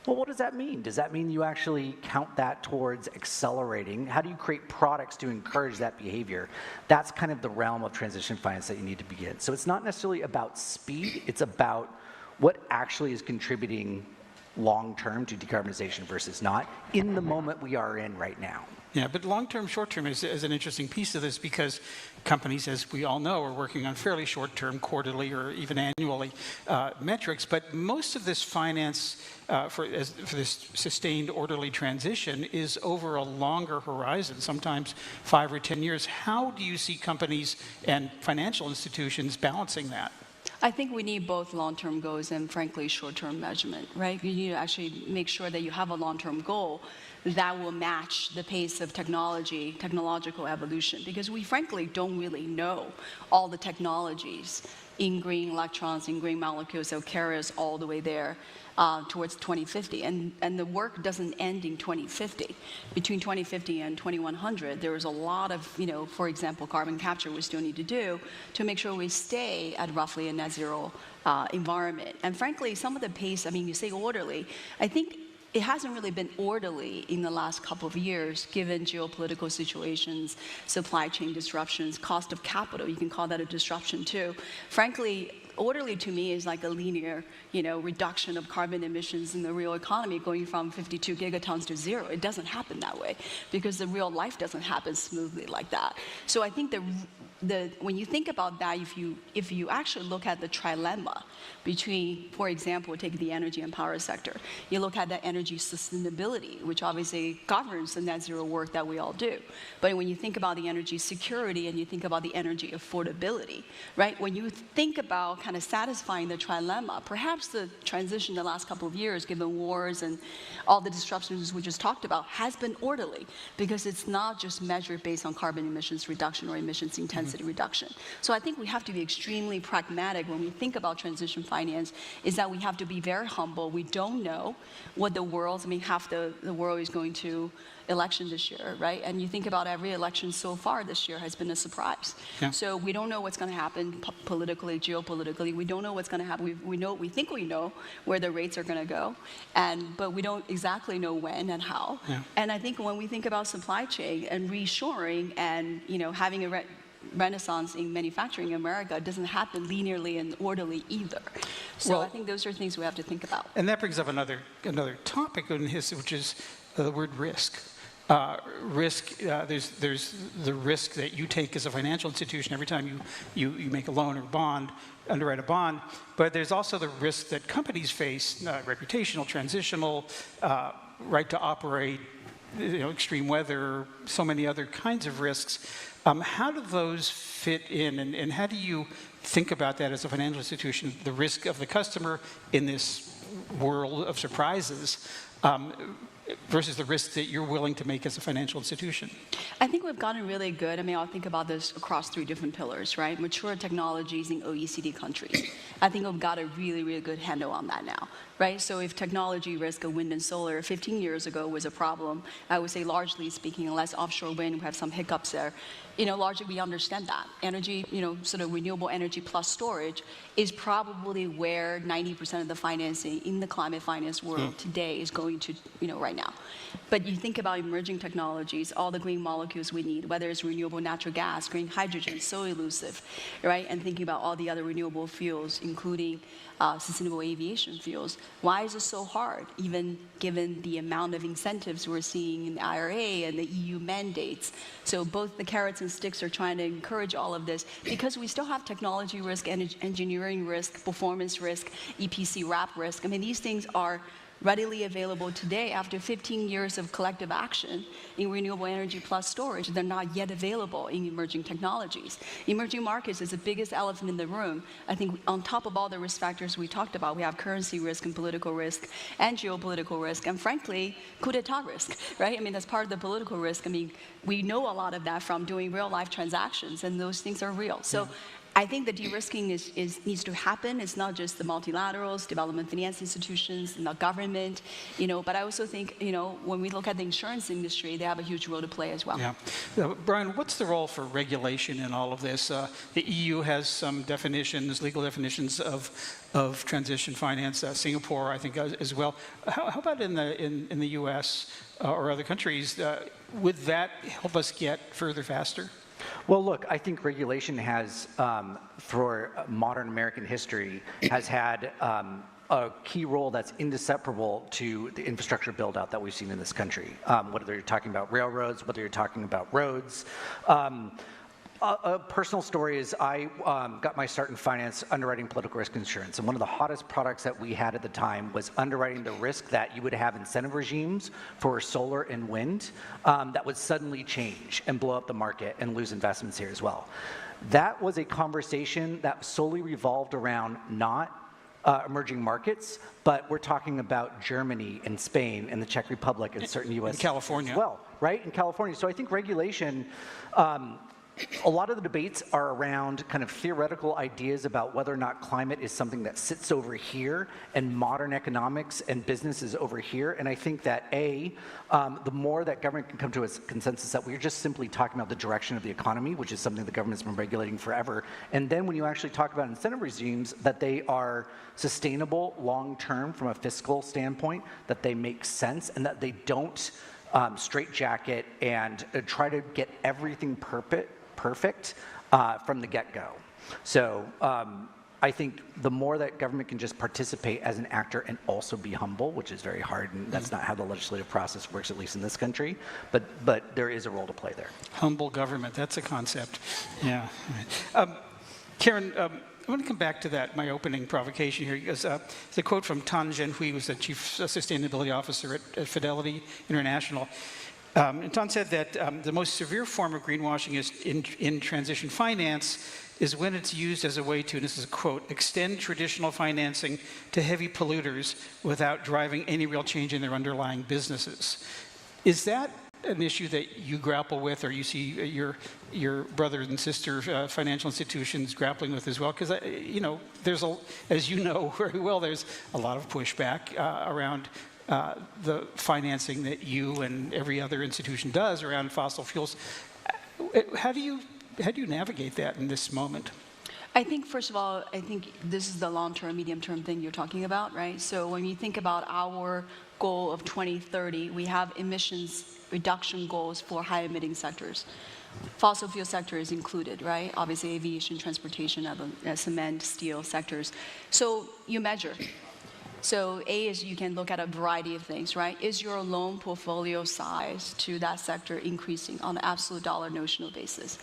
Well, what does that mean? Does that mean you actually count that towards accelerating? How do you create products to encourage that behavior? That's kind of the realm of transition finance that you need to begin. So it's not necessarily about speed, it's about what actually is contributing long-term to decarbonization versus not in the moment we are in right now. Yeah, but long-term, short-term is an interesting piece of this because companies, as we all know, are working on fairly short-term, quarterly or even annually metrics. But most of this finance for this sustained, orderly transition is over a longer horizon, sometimes 5 or 10 years. How do you see companies and financial institutions balancing that? I think we need both long-term goals and, frankly, short-term measurement, right? You need to actually make sure that you have a long-term goal that will match the pace of technological evolution, because we, frankly, don't really know all the technologies in green electrons, in green molecules that will carry us all the way there towards 2050. And the work doesn't end in 2050. Between 2050 and 2100, there is a lot of, for example, carbon capture we still need to do to make sure we stay at roughly a net zero environment. And frankly, some of the pace, I mean, you say orderly, I think it hasn't really been orderly in the last couple of years, given geopolitical situations, supply chain disruptions, cost of capital. You can call that a disruption too. Frankly, orderly to me is like a linear, reduction of carbon emissions in the real economy, going from 52 gigatons to 0. It doesn't happen that way because the real life doesn't happen smoothly like that. So I think when you think about that, if you actually look at the trilemma between, for example, take the energy and power sector, you look at the energy sustainability, which obviously governs the net zero work that we all do. But when you think about the energy security and you think about the energy affordability, right? When you think about kind of satisfying the trilemma, perhaps the transition the last couple of years, given wars and all the disruptions we just talked about, has been orderly because it's not just measured based on carbon emissions reduction or emissions intensity reduction. So I think we have to be extremely pragmatic when we think about transition finance, is that we have to be very humble. We don't know what the world's, half the world is going to election this year, right? And you think about every election so far this year has been a surprise. Yeah. So we don't know what's going to happen politically, geopolitically. We don't know what's going to happen. We think we know where the rates are going to go, but we don't exactly know when and how. Yeah. And I think when we think about supply chain and reshoring and having renaissance in manufacturing in America doesn't happen linearly and orderly either. So I think those are things we have to think about. And that brings up another topic in his, which is the word risk. There's the risk that you take as a financial institution every time you make a loan or bond, underwrite a bond, but there's also the risk that companies face, reputational, transitional, right to operate, extreme weather, so many other kinds of risks. How do those fit in, and how do you think about that as a financial institution, the risk of the customer in this world of surprises, versus the risk that you're willing to make as a financial institution? I think we've gotten really good. I mean, I'll think about this across 3 different pillars, right? Mature technologies in OECD countries. I think we've got a really, really good handle on that now, right? So if technology risk of wind and solar 15 years ago was a problem, I would say largely speaking, unless offshore wind, we have some hiccups there, largely we understand that. Energy, sort of renewable energy plus storage is probably where 90% of the financing in the climate finance world today is going to, right now. But you think about emerging technologies, all the green molecules we need, whether it's renewable natural gas, green hydrogen, so elusive, right? And thinking about all the other renewable fuels, including sustainable aviation fuels. Why is it so hard, even given the amount of incentives we're seeing in the IRA and the EU mandates? So both the carrots and sticks are trying to encourage all of this because we still have technology risk, engineering risk, performance risk, EPC wrap risk. I mean, these things are readily available today after 15 years of collective action in renewable energy plus storage. They're not yet available in emerging technologies. Emerging markets is the biggest elephant in the room. I think on top of all the risk factors we talked about, we have currency risk and political risk and geopolitical risk and frankly, coup d'etat risk, right? I mean, that's part of the political risk. I mean, we know a lot of that from doing real life transactions and those things are real. So I think the de-risking needs to happen. It's not just the multilaterals, development finance institutions, and the government, but I also think, when we look at the insurance industry, they have a huge role to play as well. Yeah. Brian, what's the role for regulation in all of this? The EU has some definitions, legal definitions of transition finance. Singapore, I think, as well. How about in the U.S. Or other countries? Would that help us get further faster? Well, look, I think regulation has, for modern American history, has had a key role that's inseparable to the infrastructure build-out that we've seen in this country. Whether you're talking about railroads, whether you're talking about roads. A personal story is I got my start in finance underwriting political risk insurance, and one of the hottest products that we had at the time was underwriting the risk that you would have incentive regimes for solar and wind that would suddenly change and blow up the market and lose investments here as well. That was a conversation that solely revolved around not emerging markets, but we're talking about Germany and Spain and the Czech Republic and certain U.S. In California. as well, right? In California. So I think regulation, a lot of the debates are around kind of theoretical ideas about whether or not climate is something that sits over here and modern economics and business is over here. And I think that the more that government can come to a consensus that we're just simply talking about the direction of the economy, which is something the government's been regulating forever. And then when you actually talk about incentive regimes, that they are sustainable long-term from a fiscal standpoint, that they make sense and that they don't straitjacket and try to get everything perfect from the get-go. So I think the more that government can just participate as an actor and also be humble, which is very hard, and that's not how the legislative process works, at least in this country, but there is a role to play there. Humble government, that's a concept. Yeah. Karen, I want to come back to that, my opening provocation here, because it's a quote from Tan Zhenhui, who's the Chief Sustainability Officer at Fidelity International. And Tan said that the most severe form of greenwashing is in transition finance is when it's used as a way to, and this is a quote, extend traditional financing to heavy polluters without driving any real change in their underlying businesses. Is that an issue that you grapple with, or you see your brother and sister financial institutions grappling with as well? Because there's as you know very well, there's a lot of pushback around the financing that you and every other institution does around fossil fuels. How do you navigate that in this moment? I think, first of all, I think this is the long-term, medium-term thing you're talking about, right? So when you think about our goal of 2030, we have emissions reduction goals for high-emitting sectors. Fossil fuel sector is included, right? Obviously, aviation, transportation, cement, steel sectors. So you measure. So A is you can look at a variety of things, right? Is your loan portfolio size to that sector increasing on an absolute dollar notional basis?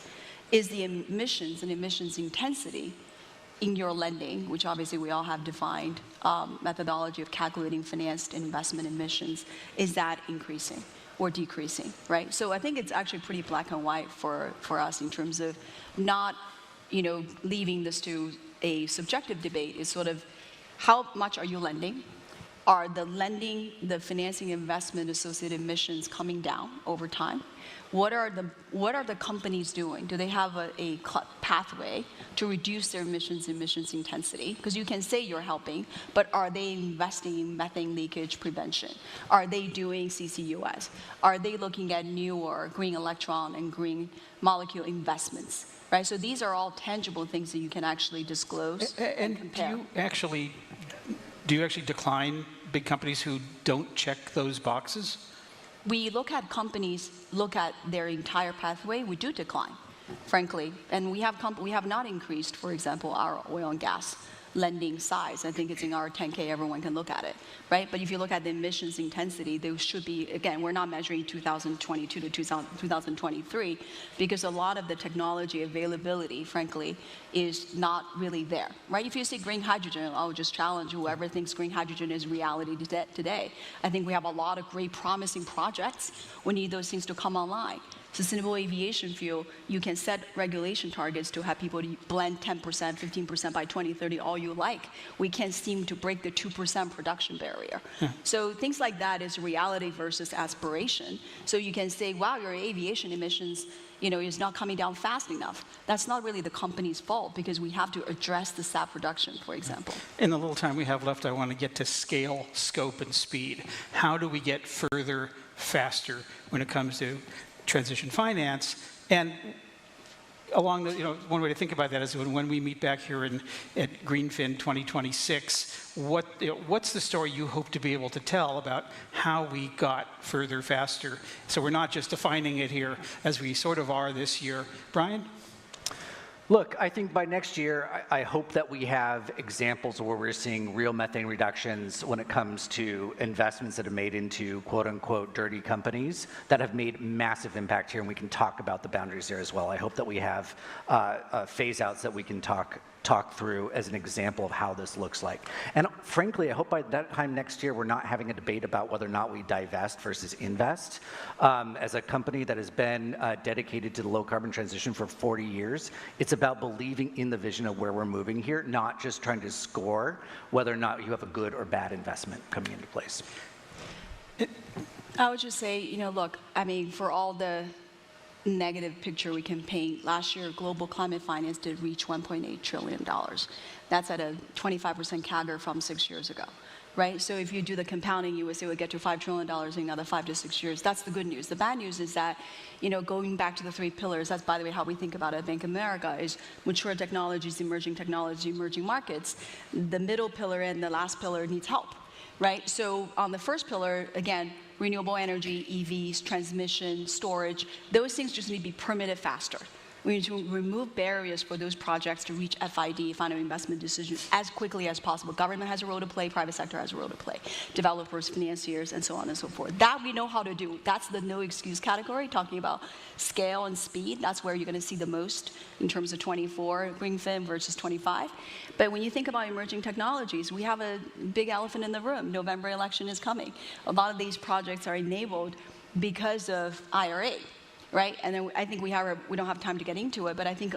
Is the emissions and emissions intensity in your lending, which obviously we all have defined methodology of calculating financed investment emissions, is that increasing or decreasing, right? So I think it's actually pretty black and white for us in terms of not, leaving this to a subjective debate. Is sort of how much are you lending? Are the lending, the financing investment associated emissions coming down over time? What are the companies doing? Do they have a pathway to reduce their emissions intensity? Because you can say you're helping, but are they investing in methane leakage prevention? Are they doing CCUS? Are they looking at newer green electron and green molecule investments? Right. So these are all tangible things that you can actually disclose and compare. Do you actually decline big companies who don't check those boxes? We look at companies, look at their entire pathway, we do decline, frankly. And we have not increased, for example, our oil and gas lending size. I think it's in our 10K, everyone can look at it, right? But if you look at the emissions intensity, there should be, again, we're not measuring 2022 to 2023 because a lot of the technology availability, frankly, is not really there, right? If you say green hydrogen, I'll just challenge whoever thinks green hydrogen is reality today. I think we have a lot of great promising projects. We need those things to come online. Sustainable aviation fuel, you can set regulation targets to have people blend 10%, 15% by 2030, all you like. We can't seem to break the 2% production barrier. So things like that is reality versus aspiration. So you can say, wow, your aviation emissions is not coming down fast enough. That's not really the company's fault because we have to address the SAF production, for example. In the little time we have left, I want to get to scale, scope, and speed. How do we get further, faster when it comes to transition finance? And along the, one way to think about that is when we meet back here at GreenFin 2026, what's the story you hope to be able to tell about how we got further, faster? So we're not just defining it here as we sort of are this year. Brian? Look, I think by next year, I hope that we have examples where we're seeing real methane reductions when it comes to investments that are made into quote-unquote dirty companies that have made massive impact here, and we can talk about the boundaries there as well. I hope that we have phase-outs that we can talk through as an example of how this looks like. And frankly, I hope by that time next year, we're not having a debate about whether or not we divest versus invest. As a company that has been dedicated to the low carbon transition for 40 years, it's about believing in the vision of where we're moving here, not just trying to score whether or not you have a good or bad investment coming into place. I would just say, look, I mean, for all the negative picture we can paint, last year global climate finance did reach $1.8 trillion. That's at a 25% CAGR from 6 years ago, right? So if you do the compounding, you would say we'll get to $5 trillion in another 5 to 6 years. That's the good news. The bad news is that, going back to the 3 pillars, that's by the way how we think about it at Bank of America, is mature technologies, emerging markets. The middle pillar and the last pillar needs help, right? So on the first pillar, again, renewable energy, EVs, transmission, storage, those things just need to be permitted faster. We need to remove barriers for those projects to reach FID, final investment decision, as quickly as possible. Government has a role to play, private sector has a role to play, developers, financiers, and so on and so forth. That we know how to do. That's the no excuse category, talking about scale and speed. That's where you're going to see the most in terms of 24 GreenFin versus 25. But when you think about emerging technologies, we have a big elephant in the room. November election is coming. A lot of these projects are enabled because of IRA. Right, and then I think we don't have time to get into it, but I think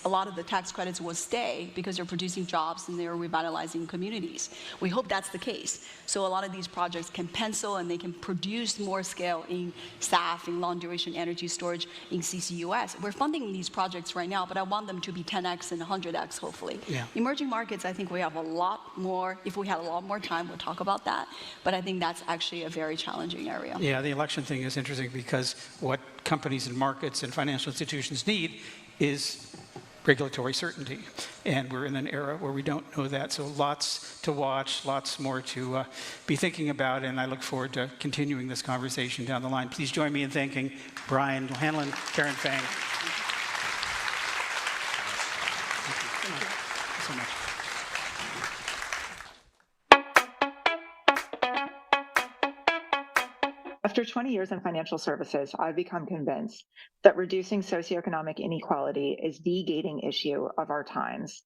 a lot of the tax credits will stay because they're producing jobs and they're revitalizing communities. We hope that's the case. So a lot of these projects can pencil and they can produce more scale in SAF, in long duration energy storage, in CCUS. We're funding these projects right now, but I want them to be 10x and 100x, hopefully. Yeah. Emerging markets, I think we have a lot more. If we had a lot more time, we'll talk about that. But I think that's actually a very challenging area. Yeah, the election thing is interesting because what companies and markets and financial institutions need is regulatory certainty. And we're in an era where we don't know that, so lots to watch, lots more to be thinking about, and I look forward to continuing this conversation down the line. Please join me in thanking Brian Hanlon, Karen Fang. Thank you so much. After 20 years in financial services, I've become convinced that reducing socioeconomic inequality is the gating issue of our times.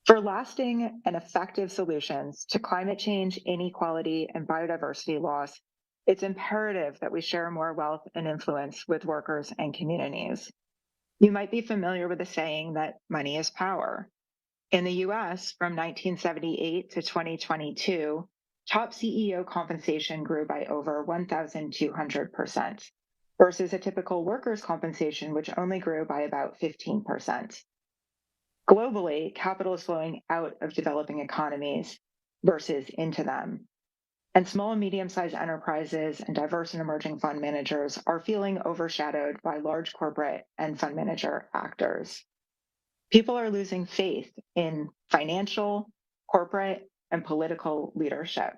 For lasting and effective solutions to climate change, inequality, and biodiversity loss, it's imperative that we share more wealth and influence with workers and communities. You might be familiar with the saying that money is power. In the US, from 1978 to 2022, top CEO compensation grew by over 1,200%, versus a typical worker's compensation, which only grew by about 15%. Globally, capital is flowing out of developing economies versus into them. And small and medium-sized enterprises and diverse and emerging fund managers are feeling overshadowed by large corporate and fund manager actors. People are losing faith in financial, corporate, and political leadership.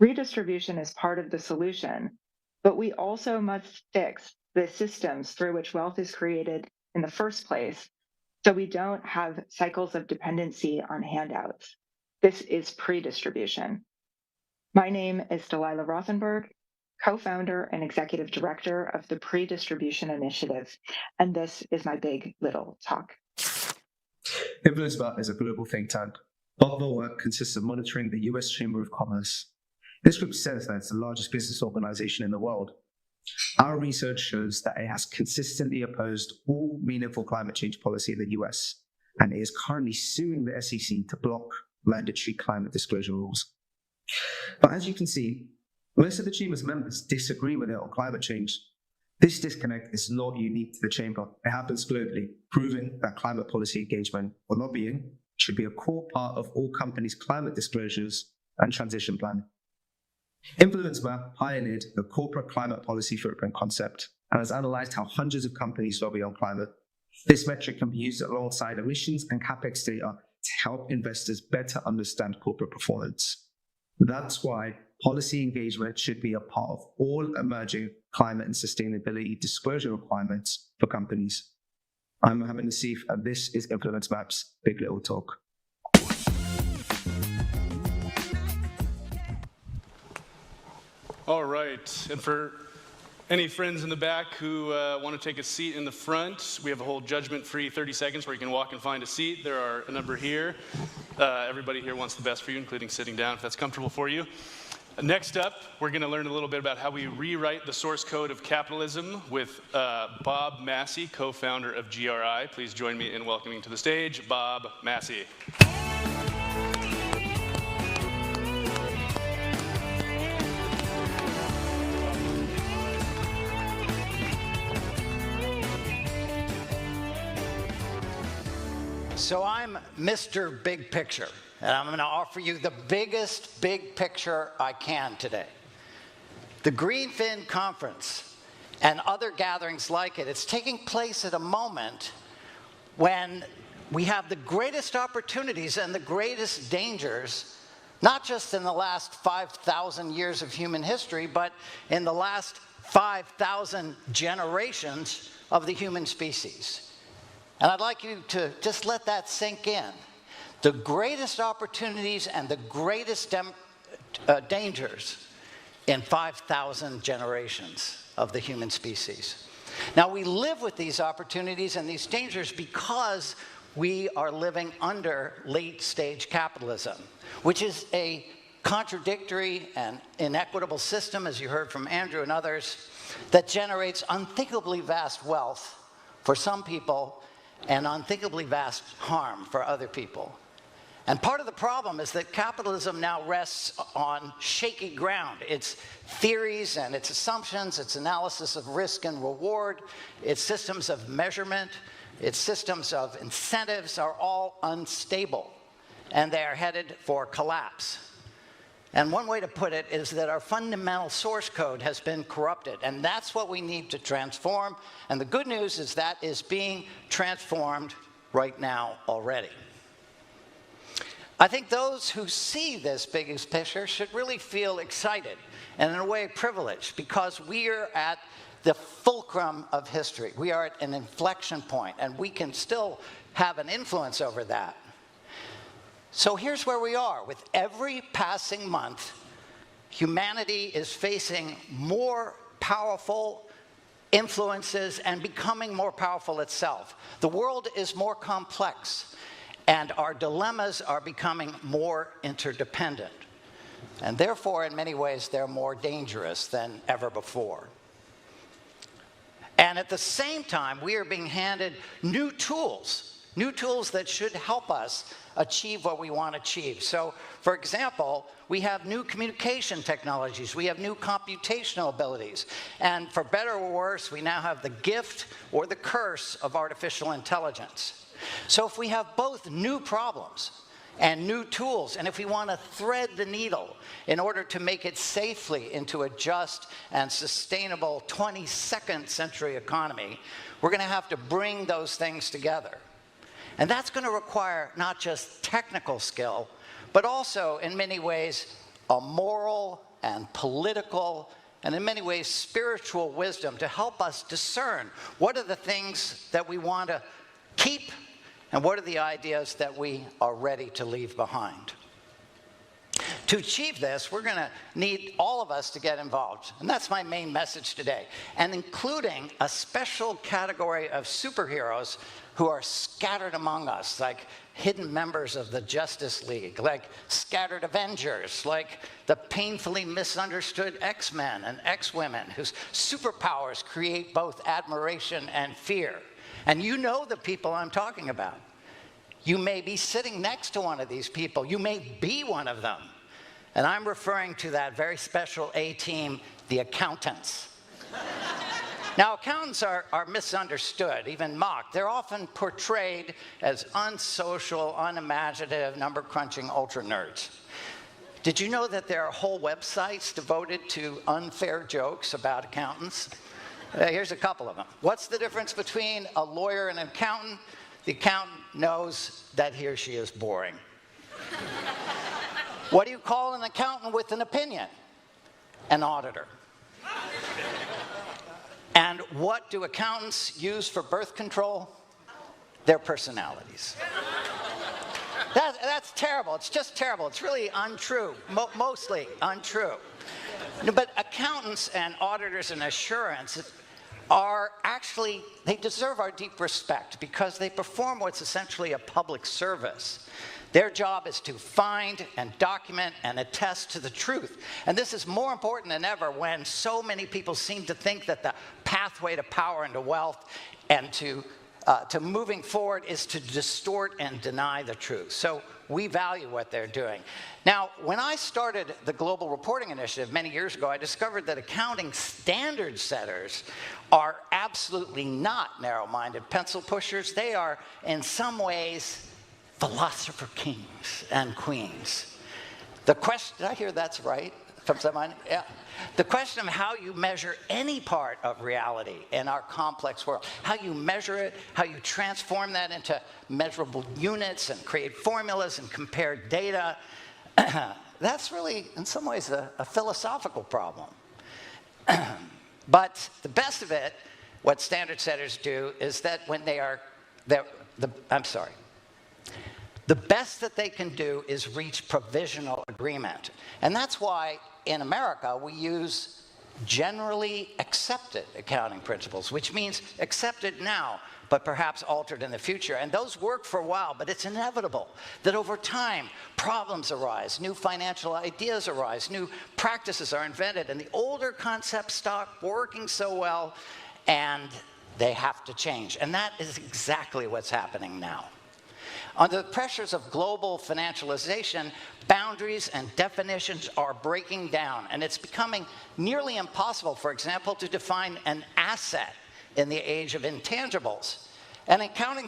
Redistribution is part of the solution, but we also must fix the systems through which wealth is created in the first place, so we don't have cycles of dependency on handouts. This is pre-distribution. My name is Delilah Rothenberg, co-founder and executive director of the Pre-Distribution Initiative, and this is my big little talk. InfluenceMap is a global think tank. Part of our work consists of monitoring the US Chamber of Commerce. This group says that it's the largest business organization in the world. Our research shows that it has consistently opposed all meaningful climate change policy in the US, and it is currently suing the SEC to block mandatory climate disclosure rules. But as you can see, most of the Chamber's members disagree with it on climate change. This disconnect is not unique to the Chamber. It happens globally, proving that climate policy engagement or lobbying should be a core part of all companies' climate disclosures and transition plan. InfluenceMap pioneered the corporate climate policy footprint concept and has analyzed how hundreds of companies lobby on climate. This metric can be used alongside emissions and capex data to help investors better understand corporate performance. That's why policy engagement should be a part of all emerging climate and sustainability disclosure requirements for companies. I'm Mohammed Nassif, and this is InfluenceMap's Big Little Talk. All right, and for any friends in the back who want to take a seat in the front, we have a whole judgment-free 30 seconds where you can walk and find a seat. There are a number here. Everybody here wants the best for you, including sitting down if that's comfortable for you. Next up, we're going to learn a little bit about how we rewrite the source code of capitalism with Bob Massey, co-founder of GRI. Please join me in welcoming to the stage Bob Massey. So I'm Mr. Big Picture, and I'm going to offer you the biggest big picture I can today. The GreenFin conference and other gatherings like it, it's taking place at a moment when we have the greatest opportunities and the greatest dangers, not just in the last 5,000 years of human history, but in the last 5,000 generations of the human species. And I'd like you to just let that sink in. The greatest opportunities and the greatest dangers in 5,000 generations of the human species. Now, we live with these opportunities and these dangers because we are living under late-stage capitalism, which is a contradictory and inequitable system, as you heard from Andrew and others, that generates unthinkably vast wealth for some people and unthinkably vast harm for other people. And part of the problem is that capitalism now rests on shaky ground. Its theories and its assumptions, its analysis of risk and reward, its systems of measurement, its systems of incentives are all unstable, and they are headed for collapse. And one way to put it is that our fundamental source code has been corrupted, and that's what we need to transform. And the good news is that is being transformed right now already. I think those who see this biggest picture should really feel excited and in a way privileged, because we are at the fulcrum of history. We are at an inflection point, and we can still have an influence over that. So here's where we are. With every passing month, humanity is facing more powerful influences and becoming more powerful itself. The world is more complex, and our dilemmas are becoming more interdependent. And therefore, in many ways, they're more dangerous than ever before. And at the same time, we are being handed new tools that should help us achieve what we want to achieve. So, for example, we have new communication technologies, we have new computational abilities, and for better or worse, we now have the gift or the curse of artificial intelligence. So if we have both new problems and new tools, and if we want to thread the needle in order to make it safely into a just and sustainable 22nd century economy, we're going to have to bring those things together. And that's going to require not just technical skill, but also, in many ways, a moral and political, and in many ways, spiritual wisdom to help us discern what are the things that we want to keep and what are the ideas that we are ready to leave behind. To achieve this, we're going to need all of us to get involved. And that's my main message today. And including a special category of superheroes who are scattered among us, like hidden members of the Justice League, like scattered Avengers, like the painfully misunderstood X-Men and X-Women, whose superpowers create both admiration and fear. And you know the people I'm talking about. You may be sitting next to one of these people. You may be one of them. And I'm referring to that very special A-team, the accountants. Now, accountants are misunderstood, even mocked. They're often portrayed as unsocial, unimaginative, number-crunching ultra-nerds. Did you know that there are whole websites devoted to unfair jokes about accountants? Here's a couple of them. What's the difference between a lawyer and an accountant? The accountant knows that he or she is boring. What do you call an accountant with an opinion? An auditor. And what do accountants use for birth control? Their personalities. That's terrible. It's just terrible. It's really untrue, mostly untrue. But accountants and auditors and assurance are actually, they deserve our deep respect because they perform what's essentially a public service. Their job is to find and document and attest to the truth. And this is more important than ever when so many people seem to think that the pathway to power and to wealth and to moving forward is to distort and deny the truth. So we value what they're doing. Now, when I started the Global Reporting Initiative many years ago, I discovered that accounting standard setters are absolutely not narrow-minded pencil pushers. They are, in some ways, philosopher kings and queens. The question, did I hear that's right from someone? Yeah. The question of how you measure any part of reality in our complex world, how you measure it, how you transform that into measurable units and create formulas and compare data, that's really, in some ways, a philosophical problem. But the best of it, what standard setters do is that when they are, the best that they can do is reach provisional agreement. And that's why in America we use generally accepted accounting principles, which means accepted now, but perhaps altered in the future. And those work for a while, but it's inevitable that over time problems arise, new financial ideas arise, new practices are invented, and the older concepts stop working so well, and they have to change. And that is exactly what's happening now. Under the pressures of global financialization, boundaries and definitions are breaking down, and it's becoming nearly impossible, for example, to define an asset in the age of intangibles. And accounting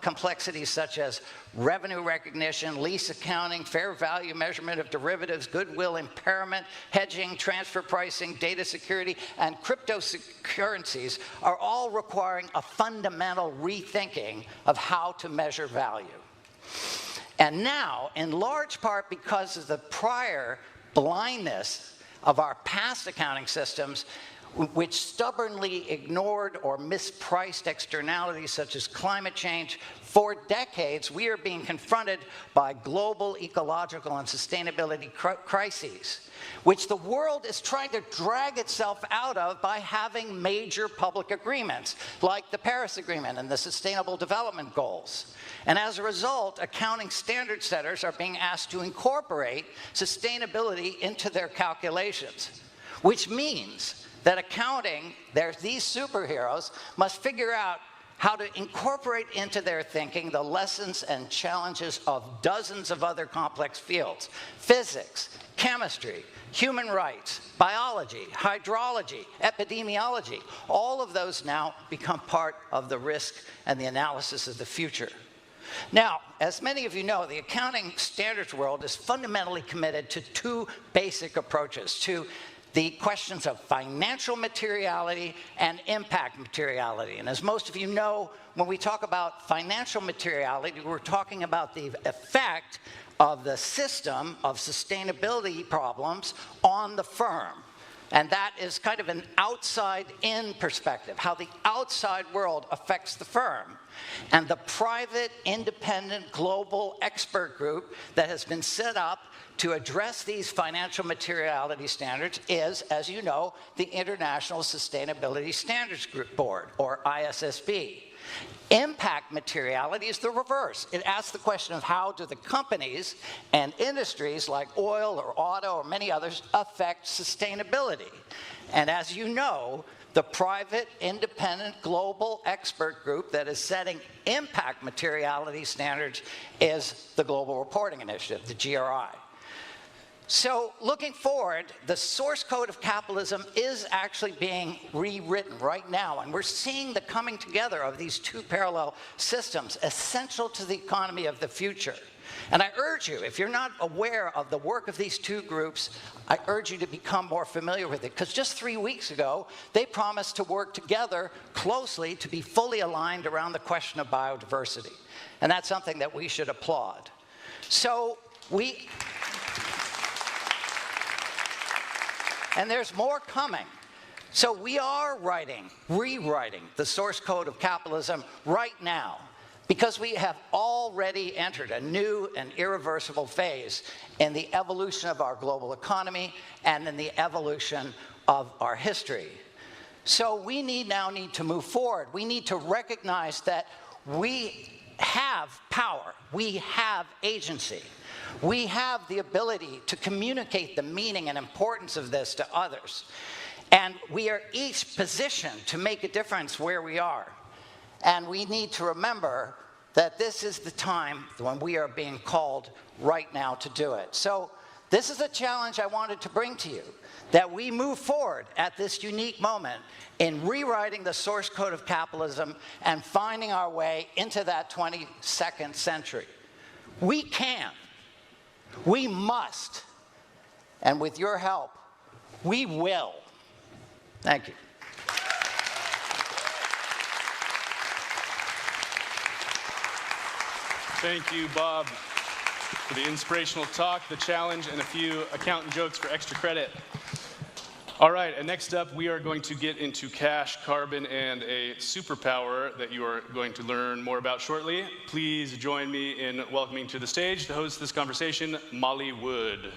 complexities such as revenue recognition, lease accounting, fair value measurement of derivatives, goodwill impairment, hedging, transfer pricing, data security, and cryptocurrencies are all requiring a fundamental rethinking of how to measure value. And now, in large part because of the prior blindness of our past accounting systems, which stubbornly ignored or mispriced externalities such as climate change, for decades we are being confronted by global ecological and sustainability crises, which the world is trying to drag itself out of by having major public agreements, like the Paris Agreement and the Sustainable Development Goals. And as a result, accounting standard setters are being asked to incorporate sustainability into their calculations, which means that accounting, these superheroes, must figure out how to incorporate into their thinking the lessons and challenges of dozens of other complex fields: physics, chemistry, human rights, biology, hydrology, epidemiology. All of those now become part of the risk and the analysis of the future. Now, as many of you know, the accounting standards world is fundamentally committed to two basic approaches: to the questions of financial materiality and impact materiality. And as most of you know, when we talk about financial materiality, we're talking about the effect of the system of sustainability problems on the firm. And that is kind of an outside-in perspective, how the outside world affects the firm. And the private, independent, global expert group that has been set up to address these financial materiality standards is, as you know, the International Sustainability Standards Group Board, or ISSB. Impact materiality is the reverse. It asks the question of how do the companies and industries like oil or auto or many others affect sustainability. And as you know, the private, independent, global expert group that is setting impact materiality standards is the Global Reporting Initiative, the GRI. So looking forward, the source code of capitalism is actually being rewritten right now, and we're seeing the coming together of these two parallel systems essential to the economy of the future. And I urge you, if you're not aware of the work of these two groups, I urge you to become more familiar with it, because just 3 weeks ago, they promised to work together closely to be fully aligned around the question of biodiversity. And that's something that we should applaud. So and there's more coming. So we are rewriting the source code of capitalism right now, because we have already entered a new and irreversible phase in the evolution of our global economy and in the evolution of our history. So we now need to move forward. We need to recognize that we have power. We have agency. We have the ability to communicate the meaning and importance of this to others. And we are each positioned to make a difference where we are. And we need to remember that this is the time when we are being called right now to do it. So this is a challenge I wanted to bring to you, that we move forward at this unique moment in rewriting the source code of capitalism and finding our way into that 22nd century. We can. We must. And with your help, we will. Thank you. Thank you, Bob, for the inspirational talk, the challenge, and a few accountant jokes for extra credit. All right, and next up, we are going to get into cash, carbon, and a superpower that you are going to learn more about shortly. Please join me in welcoming to the stage to host this conversation, Molly Wood.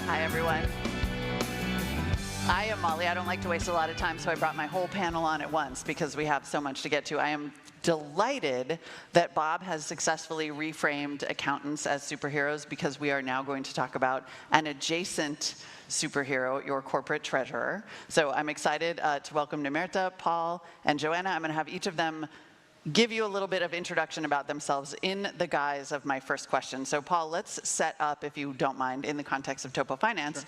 Hi, everyone. I am Molly. I don't like to waste a lot of time, so I brought my whole panel on at once because we have so much to get to. I am delighted that Bob has successfully reframed accountants as superheroes, because we are now going to talk about an adjacent superhero, your corporate treasurer. So I'm excited to welcome Nimerta, Paul, and Joanna. I'm going to have each of them give you a little bit of introduction about themselves in the guise of my first question. So Paul, let's set up, if you don't mind, in the context of Topo Finance,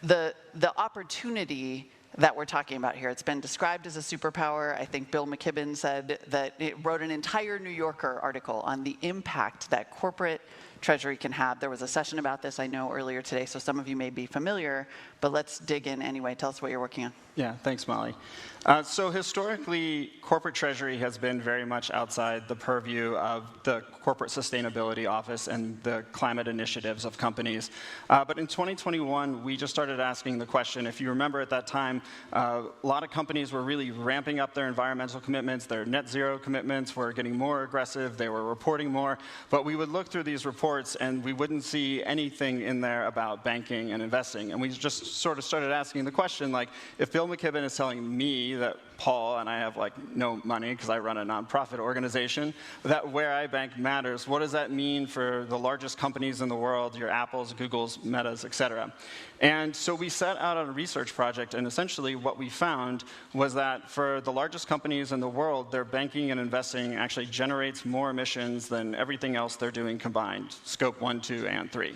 the opportunity that we're talking about here. It's been described as a superpower. I think Bill McKibben said that it wrote an entire New Yorker article on the impact that corporate treasury can have. There was a session about this, I know, earlier today, so some of you may be familiar, but let's dig in anyway. Tell us what you're working on. Yeah, thanks, Molly. So historically, corporate treasury has been very much outside the purview of the Corporate Sustainability Office and the climate initiatives of companies. But in 2021, we just started asking the question, if you remember at that time, a lot of companies were really ramping up their environmental commitments, their net zero commitments were getting more aggressive, they were reporting more, but we would look through these reports and we wouldn't see anything in there about banking and investing. And we just sort of started asking the question, like, if Bill McKibben is telling me that Paul, and I have like no money because I run a nonprofit organization, that where I bank matters, what does that mean for the largest companies in the world, your Apples, Googles, Metas, et cetera? And so we set out on a research project, and essentially what we found was that for the largest companies in the world, their banking and investing actually generates more emissions than everything else they're doing combined, scope 1, 2, and 3.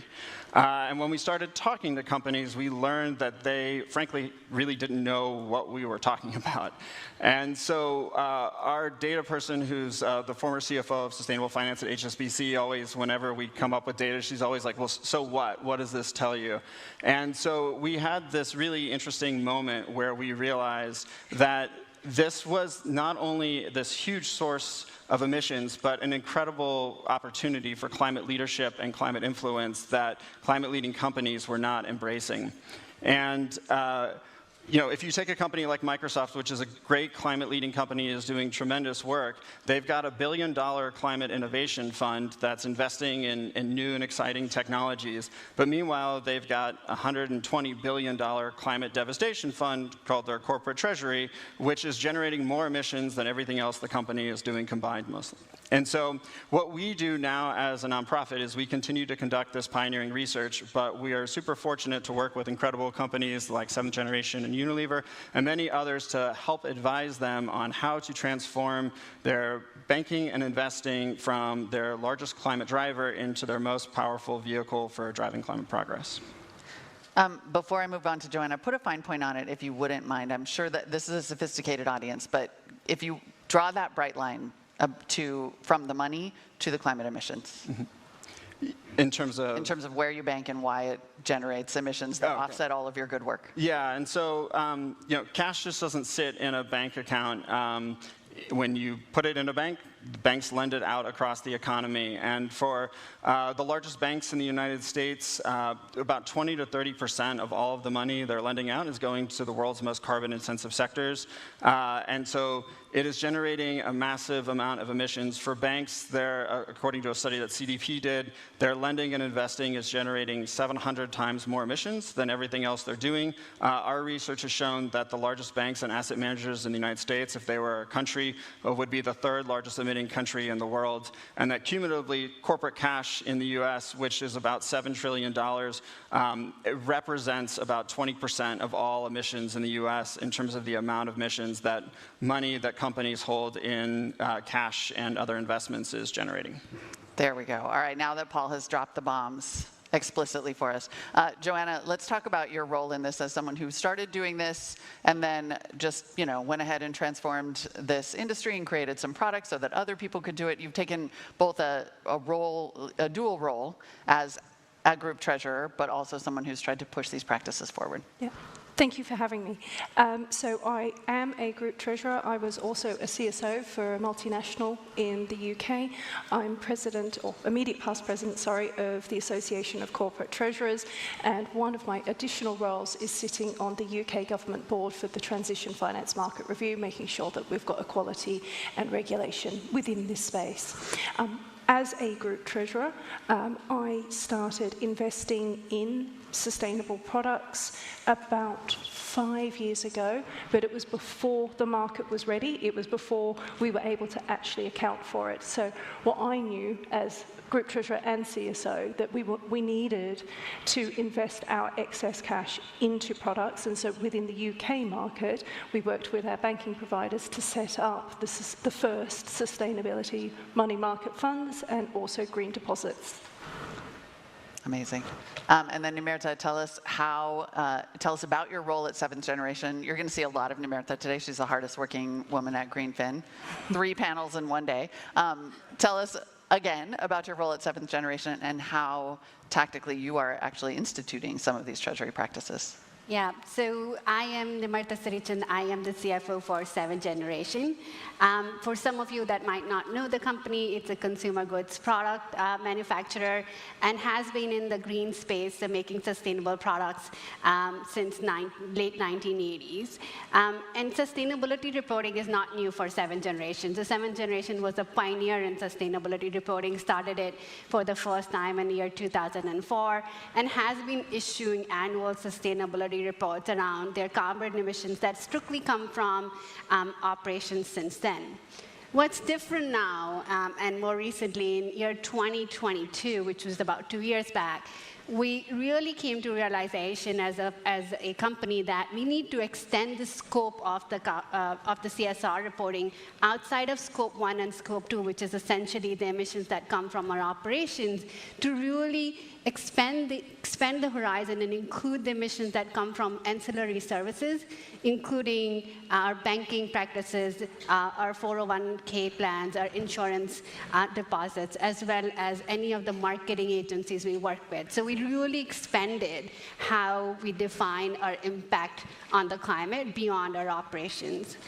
And when we started talking to companies, we learned that they, frankly, really didn't know what we were talking about. And so our data person, who's the former CFO of Sustainable Finance at HSBC, always, whenever we come up with data, she's always like, well, so what? What does this tell you? And so we had this really interesting moment where we realized that this was not only this huge source of emissions, but an incredible opportunity for climate leadership and climate influence that climate-leading companies were not embracing. And you know, if you take a company like Microsoft, which is a great climate-leading company, is doing tremendous work, they've got a $1 billion climate innovation fund that's investing in new and exciting technologies. But meanwhile, they've got a $120 billion climate devastation fund called their corporate treasury, which is generating more emissions than everything else the company is doing combined mostly. And so what we do now as a nonprofit is we continue to conduct this pioneering research, but we are super fortunate to work with incredible companies like 7th Generation and Unilever and many others to help advise them on how to transform their banking and investing from their largest climate driver into their most powerful vehicle for driving climate progress. Before I move on to Joanna, put a fine point on it if you wouldn't mind. I'm sure that this is a sophisticated audience, but if you draw that bright line from the money to the climate emissions. Mm-hmm. In terms of where you bank and why it generates emissions that offset all of your good work. Yeah, and so you know, cash just doesn't sit in a bank account. When you put it in a bank, the banks lend it out across the economy. And for the largest banks in the United States, about 20 to 30% of all of the money they're lending out is going to the world's most carbon-intensive sectors. And so it is generating a massive amount of emissions. For banks, they're, according to a study that CDP did, their lending and investing is generating 700 times more emissions than everything else they're doing. Our research has shown that the largest banks and asset managers in the United States, if they were a country, would be the third largest emitting country in the world, and that cumulatively corporate cash in the US, which is about $7 trillion, it represents about 20% of all emissions in the US in terms of the amount of emissions that money that companies hold in cash and other investments is generating. There we go. All right, now that Paul has dropped the bombs explicitly for us. Joanna, let's talk about your role in this as someone who started doing this and then just, you know, went ahead and transformed this industry and created some products so that other people could do it. You've taken both a dual role as a group treasurer, but also someone who's tried to push these practices forward. Yeah. Thank you for having me. So I am a group treasurer. I was also a CSO for a multinational in the UK. I'm president, or immediate past president, sorry, of the Association of Corporate Treasurers, and one of my additional roles is sitting on the UK government board for the Transition Finance Market Review, making sure that we've got equality and regulation within this space. As a group treasurer, I started investing in sustainable products about 5 years ago, but it was before the market was ready. It was before we were able to actually account for it. So what I knew as group treasurer and CSO that we needed to invest our excess cash into products, and so within the UK market, we worked with our banking providers to set up the first sustainability money market funds and also green deposits. Amazing. And then Nimerta, tell us about your role at 7th Generation. You're going to see a lot of Nimerta today. She's the hardest working woman at GreenFin. 3 panels in one day. Tell us again about your role at 7th Generation and how tactically you are actually instituting some of these treasury practices. Yeah, so I am Nimerta Sirichan. I am the CFO for 7th Generation. For some of you that might not know the company, it's a consumer goods product manufacturer and has been in the green space, making sustainable products since late 1980s. And sustainability reporting is not new for 7th Generation. So 7th Generation was a pioneer in sustainability reporting, started it for the first time in the year 2004, and has been issuing annual sustainability reports around their carbon emissions that strictly come from operations since then. What's different now, and more recently in year 2022, which was about 2 years back, we really came to realization as a company that we need to extend the scope of the CSR reporting outside of Scope 1 and Scope 2, which is essentially the emissions that come from our operations, to really expand the horizon and include the emissions that come from ancillary services, including our banking practices, our 401k plans, our insurance deposits, as well as any of the marketing agencies we work with. So we really expanded how we define our impact on the climate beyond our operations.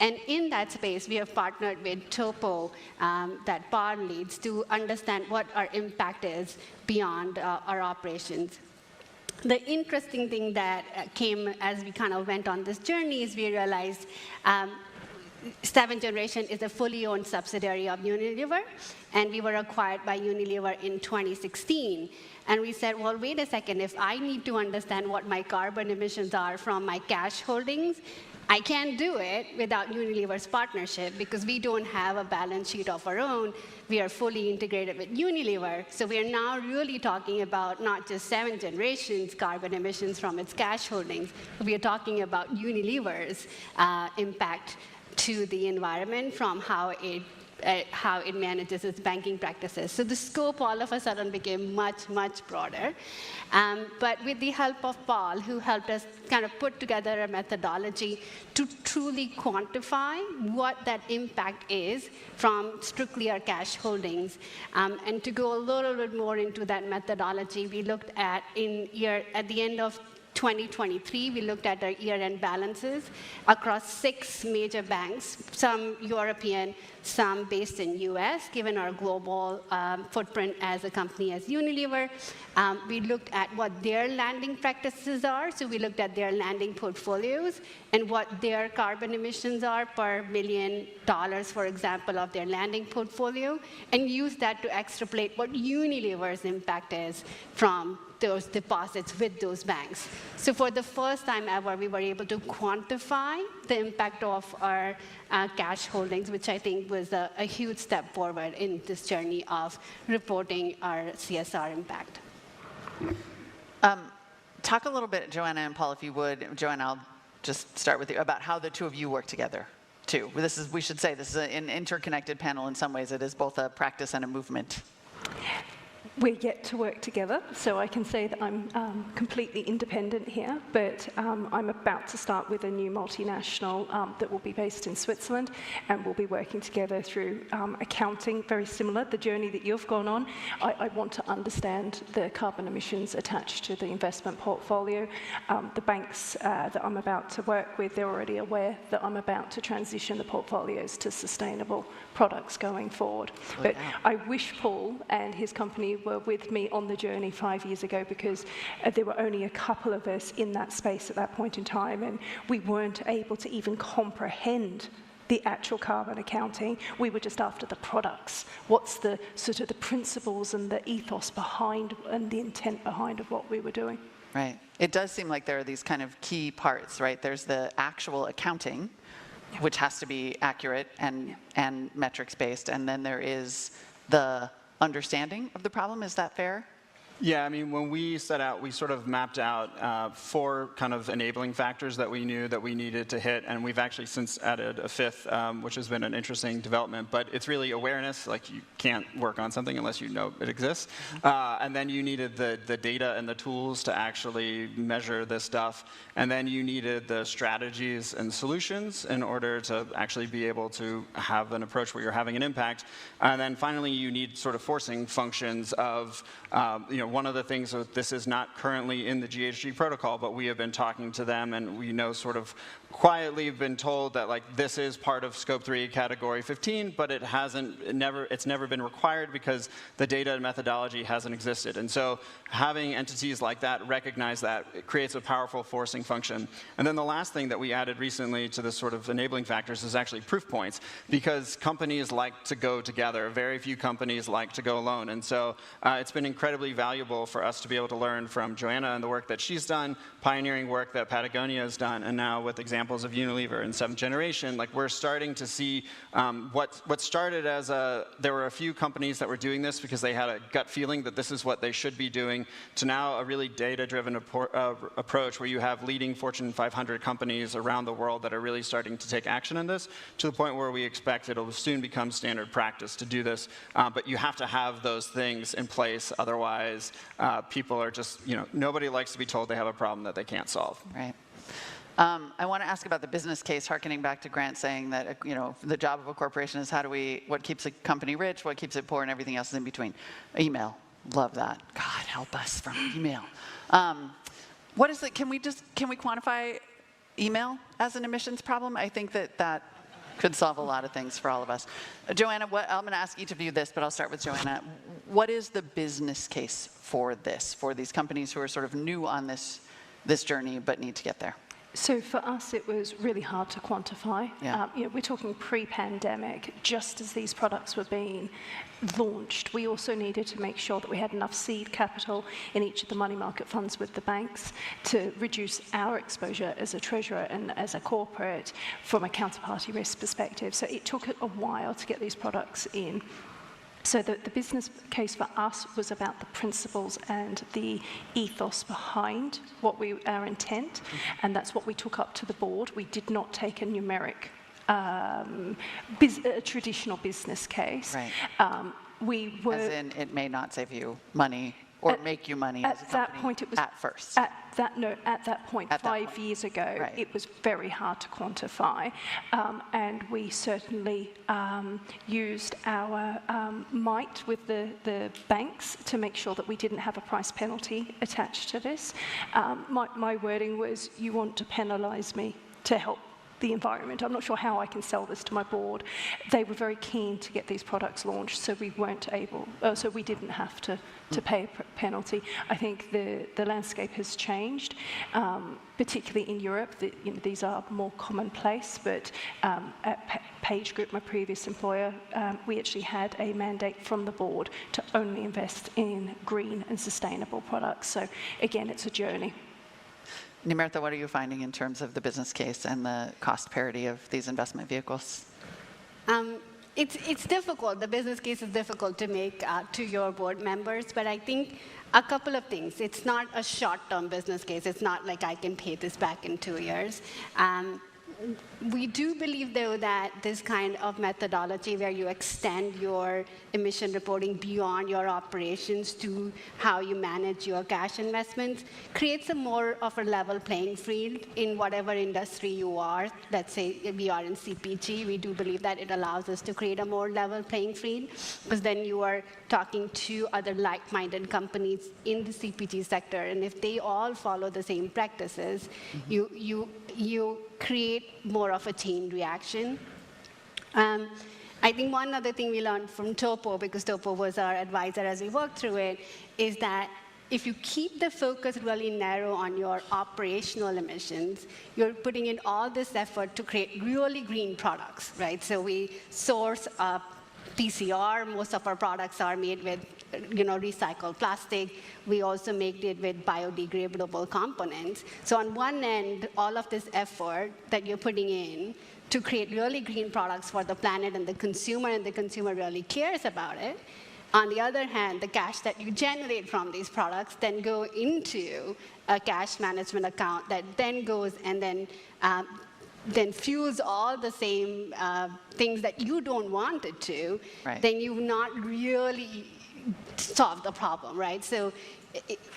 And in that space, we have partnered with Topo, that Paul leads, to understand what our impact is beyond our operations. The interesting thing that came as we kind of went on this journey is we realized 7th Generation is a fully owned subsidiary of Unilever, and we were acquired by Unilever in 2016. And we said, well, wait a second, if I need to understand what my carbon emissions are from my cash holdings, I can't do it without Unilever's partnership because we don't have a balance sheet of our own. We are fully integrated with Unilever. So we are now really talking about not just 7th Generation's carbon emissions from its cash holdings, but we are talking about Unilever's impact to the environment from how it manages its banking practices. So the scope all of a sudden became much, much broader. But with the help of Paul, who helped us kind of put together a methodology to truly quantify what that impact is from strictly our cash holdings. And to go a little bit more into that methodology, we looked at at the end of 2023, we looked at our year-end balances across 6 major banks, some European, some based in US, given our global footprint as a company as Unilever. We looked at what their lending practices are. So we looked at their lending portfolios and what their carbon emissions are per $1 million, for example, of their lending portfolio, and used that to extrapolate what Unilever's impact is from those deposits with those banks. So for the first time ever, we were able to quantify the impact of our cash holdings, which I think was a huge step forward in this journey of reporting our CSR impact. Talk a little bit, Joanna and Paul, if you would. Joanna, I'll just start with you, about how the two of you work together, too. We should say this is an interconnected panel in some ways. It is both a practice and a movement. We're yet to work together, so I can say that I'm completely independent here, but I'm about to start with a new multinational that will be based in Switzerland, and we'll be working together through accounting, very similar, the journey that you've gone on. I want to understand the carbon emissions attached to the investment portfolio. The banks that I'm about to work with, they're already aware that I'm about to transition the portfolios to sustainable products going forward. But I wish Paul and his company were with me on the journey 5 years ago, because there were only a couple of us in that space at that point in time, and we weren't able to even comprehend the actual carbon accounting. We were just after the products. What's the sort of the principles and the ethos behind and the intent behind of what we were doing? Right. It does seem like there are these kind of key parts, right? There's the actual accounting, which has to be accurate and metrics-based, and then there is the understanding of the problem. Is that fair? Yeah, I mean, when we set out, we sort of mapped out 4 kind of enabling factors that we knew that we needed to hit, and we've actually since added a 5th, which has been an interesting development. But it's really awareness. Like, you can't work on something unless you know it exists. And then you needed the data and the tools to actually measure this stuff. And then you needed the strategies and solutions in order to actually be able to have an approach where you're having an impact. And then finally, you need sort of forcing functions of, one of the things that this is not currently in the GHG protocol, but we have been talking to them, and we know sort of quietly been told that, like, this is part of Scope 3 Category 15, but it's never been required because the data and methodology hasn't existed. And so having entities like that recognize that, it creates a powerful forcing function. And then the last thing that we added recently to this sort of enabling factors is actually proof points, because companies like to go together. Very few companies like to go alone. And so it's been incredibly valuable for us to be able to learn from Joanna and the work that she's done, pioneering work that Patagonia has done, and now with examples of Unilever and 7th Generation, like, we're starting to see what started as there were a few companies that were doing this because they had a gut feeling that this is what they should be doing, to now a really data-driven approach where you have leading Fortune 500 companies around the world that are really starting to take action in this, to the point where we expect it'll soon become standard practice to do this. But you have to have those things in place, otherwise people are just, nobody likes to be told they have a problem that they can't solve. Right. I want to ask about the business case, harkening back to Grant saying that, the job of a corporation is what keeps a company rich, what keeps it poor, and everything else is in between. Email, love that. God, help us from email. What is it? Can we quantify email as an emissions problem? I think that could solve a lot of things for all of us. Joanna, I'm going to ask each of you this, but I'll start with Joanna. What is the business case for this, for these companies who are sort of new on this journey but need to get there? So for us, it was really hard to quantify. Yeah. We're talking pre-pandemic, just as these products were being launched. We also needed to make sure that we had enough seed capital in each of the money market funds with the banks to reduce our exposure as a treasurer and as a corporate from a counterparty risk perspective. So it took a while to get these products in. So the business case for us was about the principles and the ethos behind our intent, and that's what we took up to the board. We did not take a numeric, a traditional business case. Right. As in, it may not save you money or make you money as a company that point, it was at first. At that point, 5 years ago, right. It was very hard to quantify, and we certainly used our might with the banks to make sure that we didn't have a price penalty attached to this. My wording was, you want to penalise me to help the environment. I'm not sure how I can sell this to my board. They were very keen to get these products launched, so we didn't have to pay a penalty. I think the landscape has changed, particularly in Europe. These are more commonplace, but at Page Group, my previous employer, we actually had a mandate from the board to only invest in green and sustainable products. So again, it's a journey. Nimertha, what are you finding in terms of the business case and the cost parity of these investment vehicles? It's difficult. The business case is difficult to make to your board members, but I think a couple of things. It's not a short-term business case. It's not like I can pay this back in 2 years. We do believe, though, that this kind of methodology where you extend your emission reporting beyond your operations to how you manage your cash investments creates a more of a level playing field in whatever industry you are. Let's say we are in CPG. We do believe that it allows us to create a more level playing field, because then you are talking to other like-minded companies in the CPG sector, and if they all follow the same practices, you create more of a chain reaction. I think one other thing we learned from Topo, because Topo was our advisor as we worked through it, is that if you keep the focus really narrow on your operational emissions, you're putting in all this effort to create really green products, right? So we source PCR. Most of our products are made with recycled plastic. We also make it with biodegradable components. So on one end, all of this effort that you're putting in to create really green products for the planet and the consumer really cares about it. On the other hand, the cash that you generate from these products then go into a cash management account that then goes and then fuels all the same things that you don't want it to, right. Then you've not really solved the problem, right? So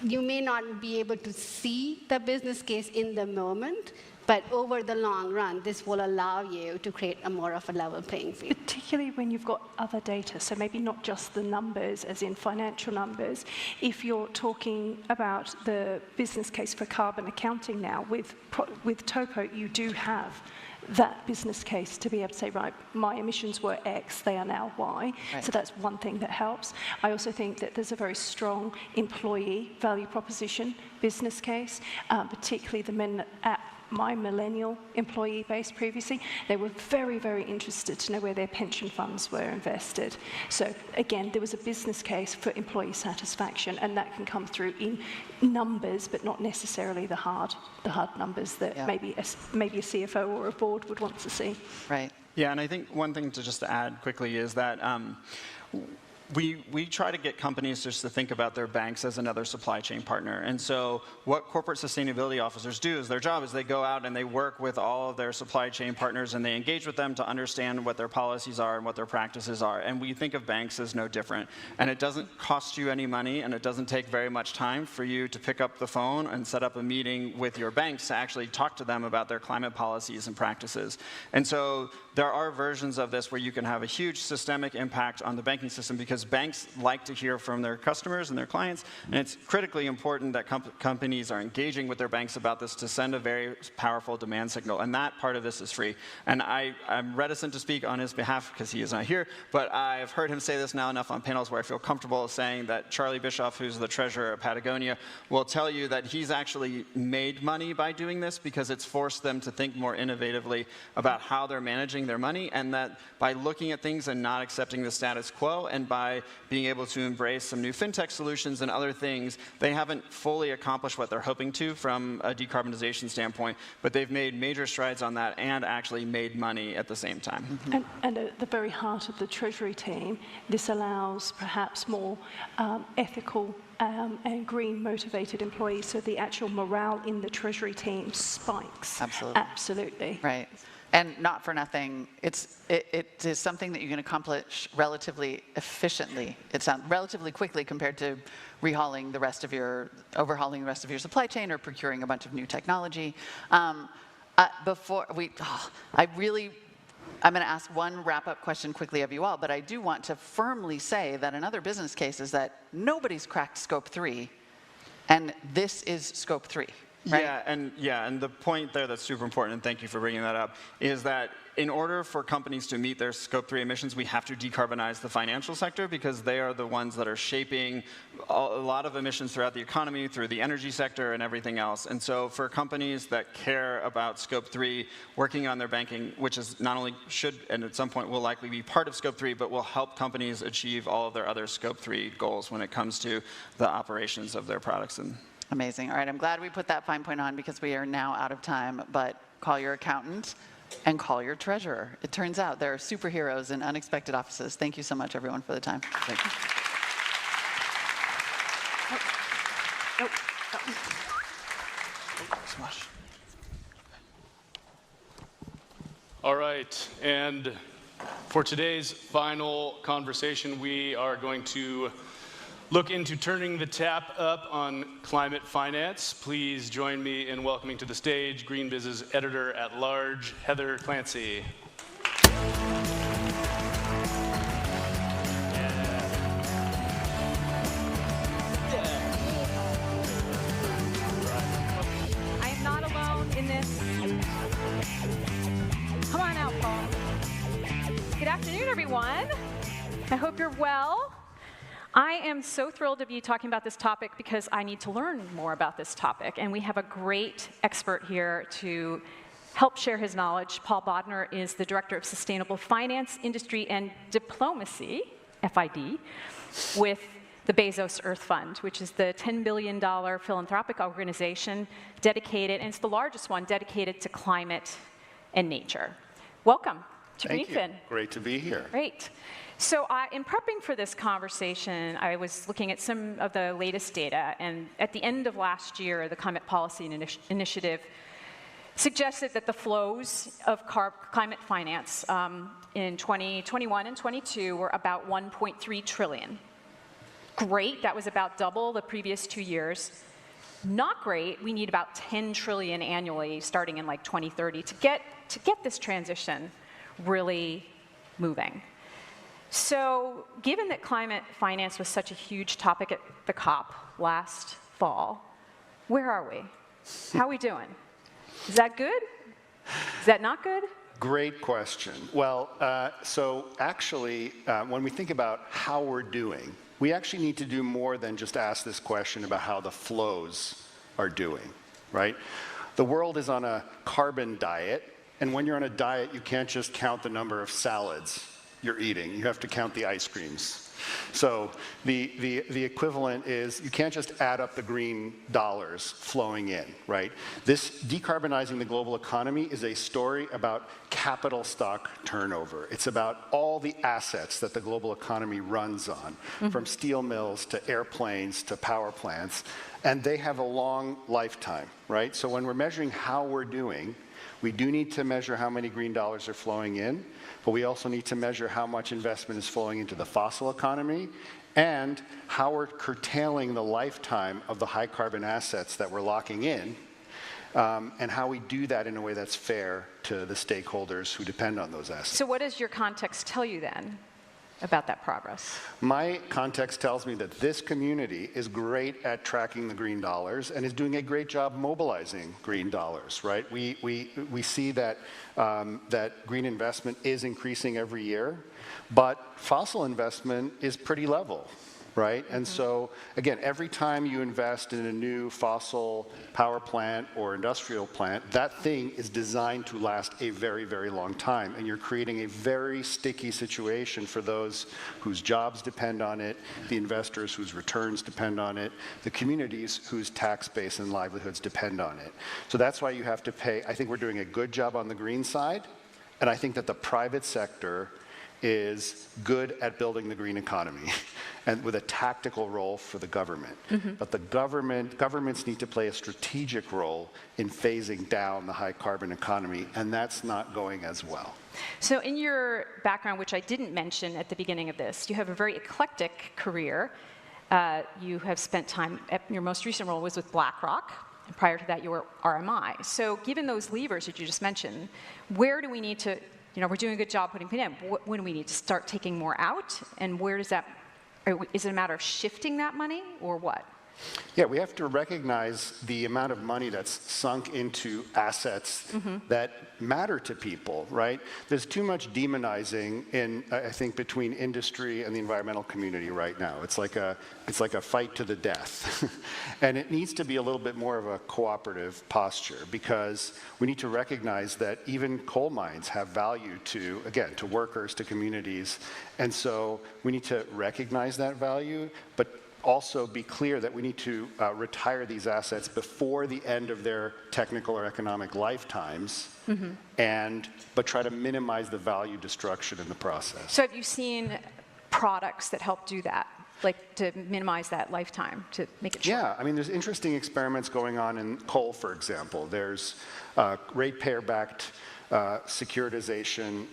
you may not be able to see the business case in the moment, but over the long run, this will allow you to create a more of a level playing field. Particularly when you've got other data, so maybe not just the numbers, as in financial numbers. If you're talking about the business case for carbon accounting now, with Topo, you do have that business case to be able to say, right, my emissions were X, they are now Y. Right. So that's one thing that helps. I also think that there's a very strong employee value proposition business case, particularly the men at my millennial employee base previously, they were very, very interested to know where their pension funds were invested. So again, there was a business case for employee satisfaction, and that can come through in numbers, but not necessarily the hard numbers that maybe a CFO or a board would want to see. Right. Yeah, and I think one thing to just add quickly is that we try to get companies just to think about their banks as another supply chain partner. And so what corporate sustainability officers do is their job is they go out and they work with all of their supply chain partners and they engage with them to understand what their policies are and what their practices are. And we think of banks as no different. And it doesn't cost you any money, and it doesn't take very much time for you to pick up the phone and set up a meeting with your banks to actually talk to them about their climate policies and practices. And so there are versions of this where you can have a huge systemic impact on the banking system, because banks like to hear from their customers and their clients, and it's critically important that companies are engaging with their banks about this to send a very powerful demand signal, and that part of this is free. And I'm reticent to speak on his behalf because he is not here, but I've heard him say this now enough on panels where I feel comfortable saying that Charlie Bischoff, who's the treasurer at Patagonia, will tell you that he's actually made money by doing this because it's forced them to think more innovatively about how they're managing their money, and that by looking at things and not accepting the status quo, and by being able to embrace some new fintech solutions and other things, they haven't fully accomplished what they're hoping to from a decarbonization standpoint, but they've made major strides on that and actually made money at the same time. Mm-hmm. And at the very heart of the Treasury team, this allows perhaps more ethical and green motivated employees, so the actual morale in the Treasury team spikes. Absolutely. Absolutely. Right. And not for nothing, it is something that you can accomplish relatively efficiently. It sounds relatively quickly compared to overhauling the rest of your supply chain or procuring a bunch of new technology. I'm going to ask one wrap-up question quickly of you all, but I do want to firmly say that another business case is that nobody's cracked Scope 3, and this is Scope 3. Right? Yeah, and the point there that's super important, and thank you for bringing that up, is that in order for companies to meet their Scope 3 emissions, we have to decarbonize the financial sector, because they are the ones that are shaping a lot of emissions throughout the economy, through the energy sector and everything else. And so for companies that care about Scope 3, working on their banking, which is not only should and at some point will likely be part of Scope 3, but will help companies achieve all of their other Scope 3 goals when it comes to the operations of their products. Amazing. All right, I'm glad we put that fine point on, because we are now out of time, but call your accountant and call your treasurer. It turns out there are superheroes in unexpected offices. Thank you so much, everyone, for the time. Thank you. All right, and for today's final conversation, we are going to look into turning the tap up on climate finance. Please join me in welcoming to the stage Greenbiz's editor-at-large, Heather Clancy. I am not alone in this. Come on out, Paul. Good afternoon, everyone. I hope you're well. I am so thrilled to be talking about this topic because I need to learn more about this topic, and we have a great expert here to help share his knowledge. Paul Bodner is the Director of Sustainable Finance, Industry, and Diplomacy, FID, with the Bezos Earth Fund, which is the $10 billion philanthropic organization dedicated, and it's the largest one, dedicated to climate and nature. Welcome to GreenFin. Great to be here. Great. So in prepping for this conversation, I was looking at some of the latest data, and at the end of last year, the Climate Policy Initiative suggested that the flows of climate finance in 2021 and 22 were about 1.3 trillion. Great, that was about double the previous 2 years. Not great, we need about 10 trillion annually starting in like 2030 to get this transition really moving. So given that climate finance was such a huge topic at the COP last fall, where are we? How are we doing? Is that good? Is that not good? Great question. Well, so actually, when we think about how we're doing, we actually need to do more than just ask this question about how the flows are doing, right? The world is on a carbon diet, and when you're on a diet, you can't just count the number of salads you're eating. You have to count the ice creams. So the equivalent is you can't just add up the green dollars flowing in, right? This decarbonizing the global economy is a story about capital stock turnover. It's about all the assets that the global economy runs on, from steel mills to airplanes to power plants, and they have a long lifetime, right? So when we're measuring how we're doing, we do need to measure how many green dollars are flowing in, but we also need to measure how much investment is flowing into the fossil economy and how we're curtailing the lifetime of the high carbon assets that we're locking in, and how we do that in a way that's fair to the stakeholders who depend on those assets. So what does your context tell you then about that progress? My context tells me that this community is great at tracking the green dollars and is doing a great job mobilizing green dollars, right? We see that, that green investment is increasing every year, but fossil investment is pretty level, right? And so, again, every time you invest in a new fossil power plant or industrial plant, that thing is designed to last a very, very long time. And you're creating a very sticky situation for those whose jobs depend on it, the investors whose returns depend on it, the communities whose tax base and livelihoods depend on it. So that's why you have to pay. I think we're doing a good job on the green side, and I think that the private sector is good at building the green economy and with a tactical role for the government. But the governments need to play a strategic role in phasing down the high carbon economy, and that's not going as well. So in your background, which I didn't mention at the beginning of this, you have a very eclectic career. You have spent time, your most recent role was with BlackRock, and prior to that you were RMI. So given those levers that you just mentioned, where do we need to, you know, we're doing a good job putting it in. When do we need to start taking more out? And where does that, is it a matter of shifting that money or what? Yeah, we have to recognize the amount of money that's sunk into assets that matter to people, right? There's too much demonizing in, I think, between industry and the environmental community right now. It's like a fight to the death. And it needs to be a little bit more of a cooperative posture, because we need to recognize that even coal mines have value to, again, to workers, to communities. And so we need to recognize that value, but also be clear that we need to retire these assets before the end of their technical or economic lifetimes, but try to minimize the value destruction in the process. So have you seen products that help do that, like to minimize that lifetime, to make it short? Yeah, I mean, there's interesting experiments going on in coal, for example. There's ratepayer-backed securitization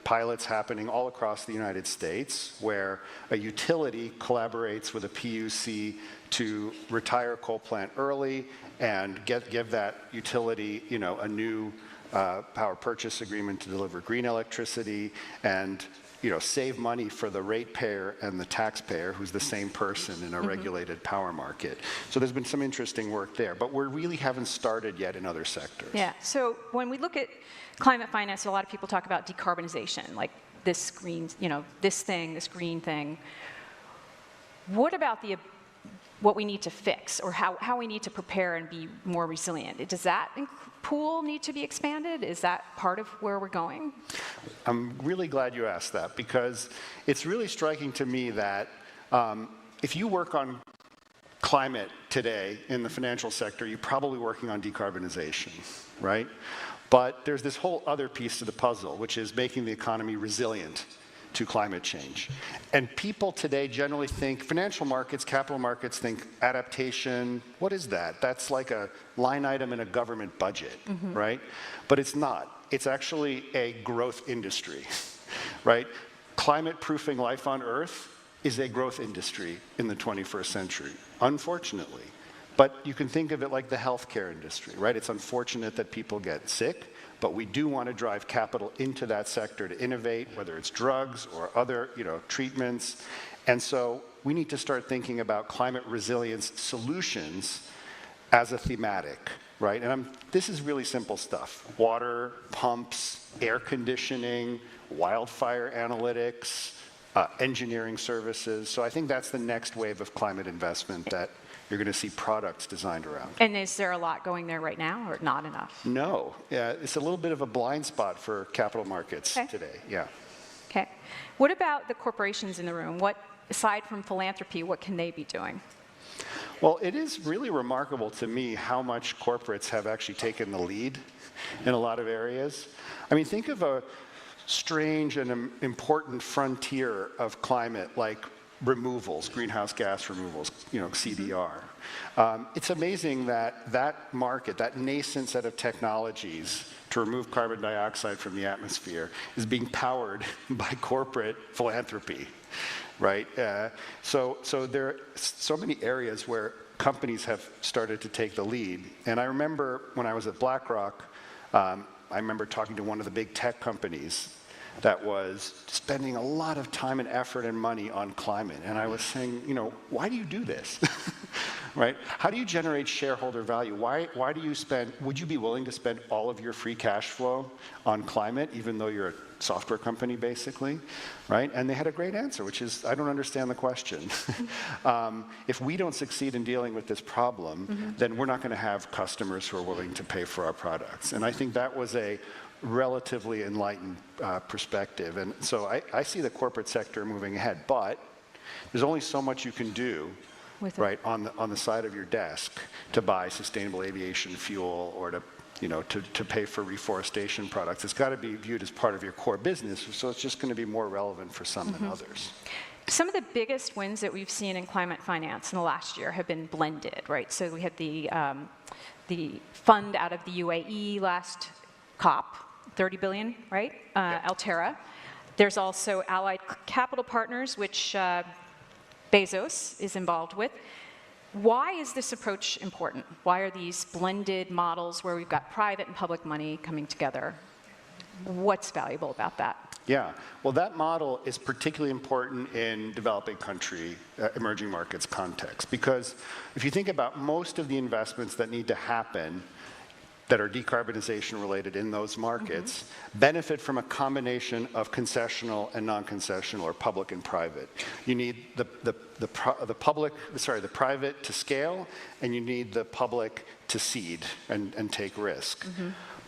pilots happening all across the United States, where a utility collaborates with a PUC to retire a coal plant early and give that utility, you know, a new power purchase agreement to deliver green electricity, and save money for the ratepayer and the taxpayer, who's the same person in a regulated power market. So there's been some interesting work there, but we really haven't started yet in other sectors. Yeah, so when we look at climate finance, a lot of people talk about decarbonization, like this green, this green thing. what about what we need to fix, or how we need to prepare and be more resilient? Does that pool need to be expanded? Is that part of where we're going? I'm really glad you asked that, because it's really striking to me that if you work on climate today in the financial sector, you're probably working on decarbonization, right? But there's this whole other piece to the puzzle, which is making the economy resilient to climate change. And people today generally think, financial markets, capital markets think adaptation, what is that? That's like a line item in a government budget, right? But it's not. It's actually a growth industry, right? Climate proofing life on Earth is a growth industry in the 21st century, unfortunately. But you can think of it like the healthcare industry, right? It's unfortunate that people get sick, but we do want to drive capital into that sector to innovate, whether it's drugs or other, treatments. And so we need to start thinking about climate resilience solutions as a thematic, right? And this is really simple stuff. Water, pumps, air conditioning, wildfire analytics, engineering services. So I think that's the next wave of climate investment that you're going to see products designed around. And is there a lot going there right now, or not enough? No, it's a little bit of a blind spot for capital markets today, yeah. Okay. What about the corporations in the room? What, aside from philanthropy, what can they be doing? Well, it is really remarkable to me how much corporates have actually taken the lead in a lot of areas. I mean, think of a strange and important frontier of climate like removals, greenhouse gas removals, CDR. It's amazing that that market, that nascent set of technologies to remove carbon dioxide from the atmosphere is being powered by corporate philanthropy, right? So there are so many areas where companies have started to take the lead. And I remember when I was at BlackRock, I remember talking to one of the big tech companies that was spending a lot of time and effort and money on climate. And I was saying, why do you do this? Right? How do you generate shareholder value? Why do you would you be willing to spend all of your free cash flow on climate, even though you're a software company, basically, right? And they had a great answer, which is, I don't understand the question. If we don't succeed in dealing with this problem, then we're not going to have customers who are willing to pay for our products. And I think that was a relatively enlightened perspective. And so I see the corporate sector moving ahead, but there's only so much you can do right on the side of your desk to buy sustainable aviation fuel or to pay for reforestation products. It's got to be viewed as part of your core business, so it's just going to be more relevant for some than others. Some of the biggest wins that we've seen in climate finance in the last year have been blended, right? So we had the fund out of the UAE last COP, 30 billion, right? Altera. There's also Allied Capital Partners, which Bezos is involved with. Why is this approach important? Why are these blended models where we've got private and public money coming together? What's valuable about that? Yeah, well, that model is particularly important in developing country, emerging markets context, because if you think about most of the investments that need to happen that are decarbonization related in those markets benefit from a combination of concessional and non-concessional, or public and private. You need the private to scale, and you need the public to seed and take risk.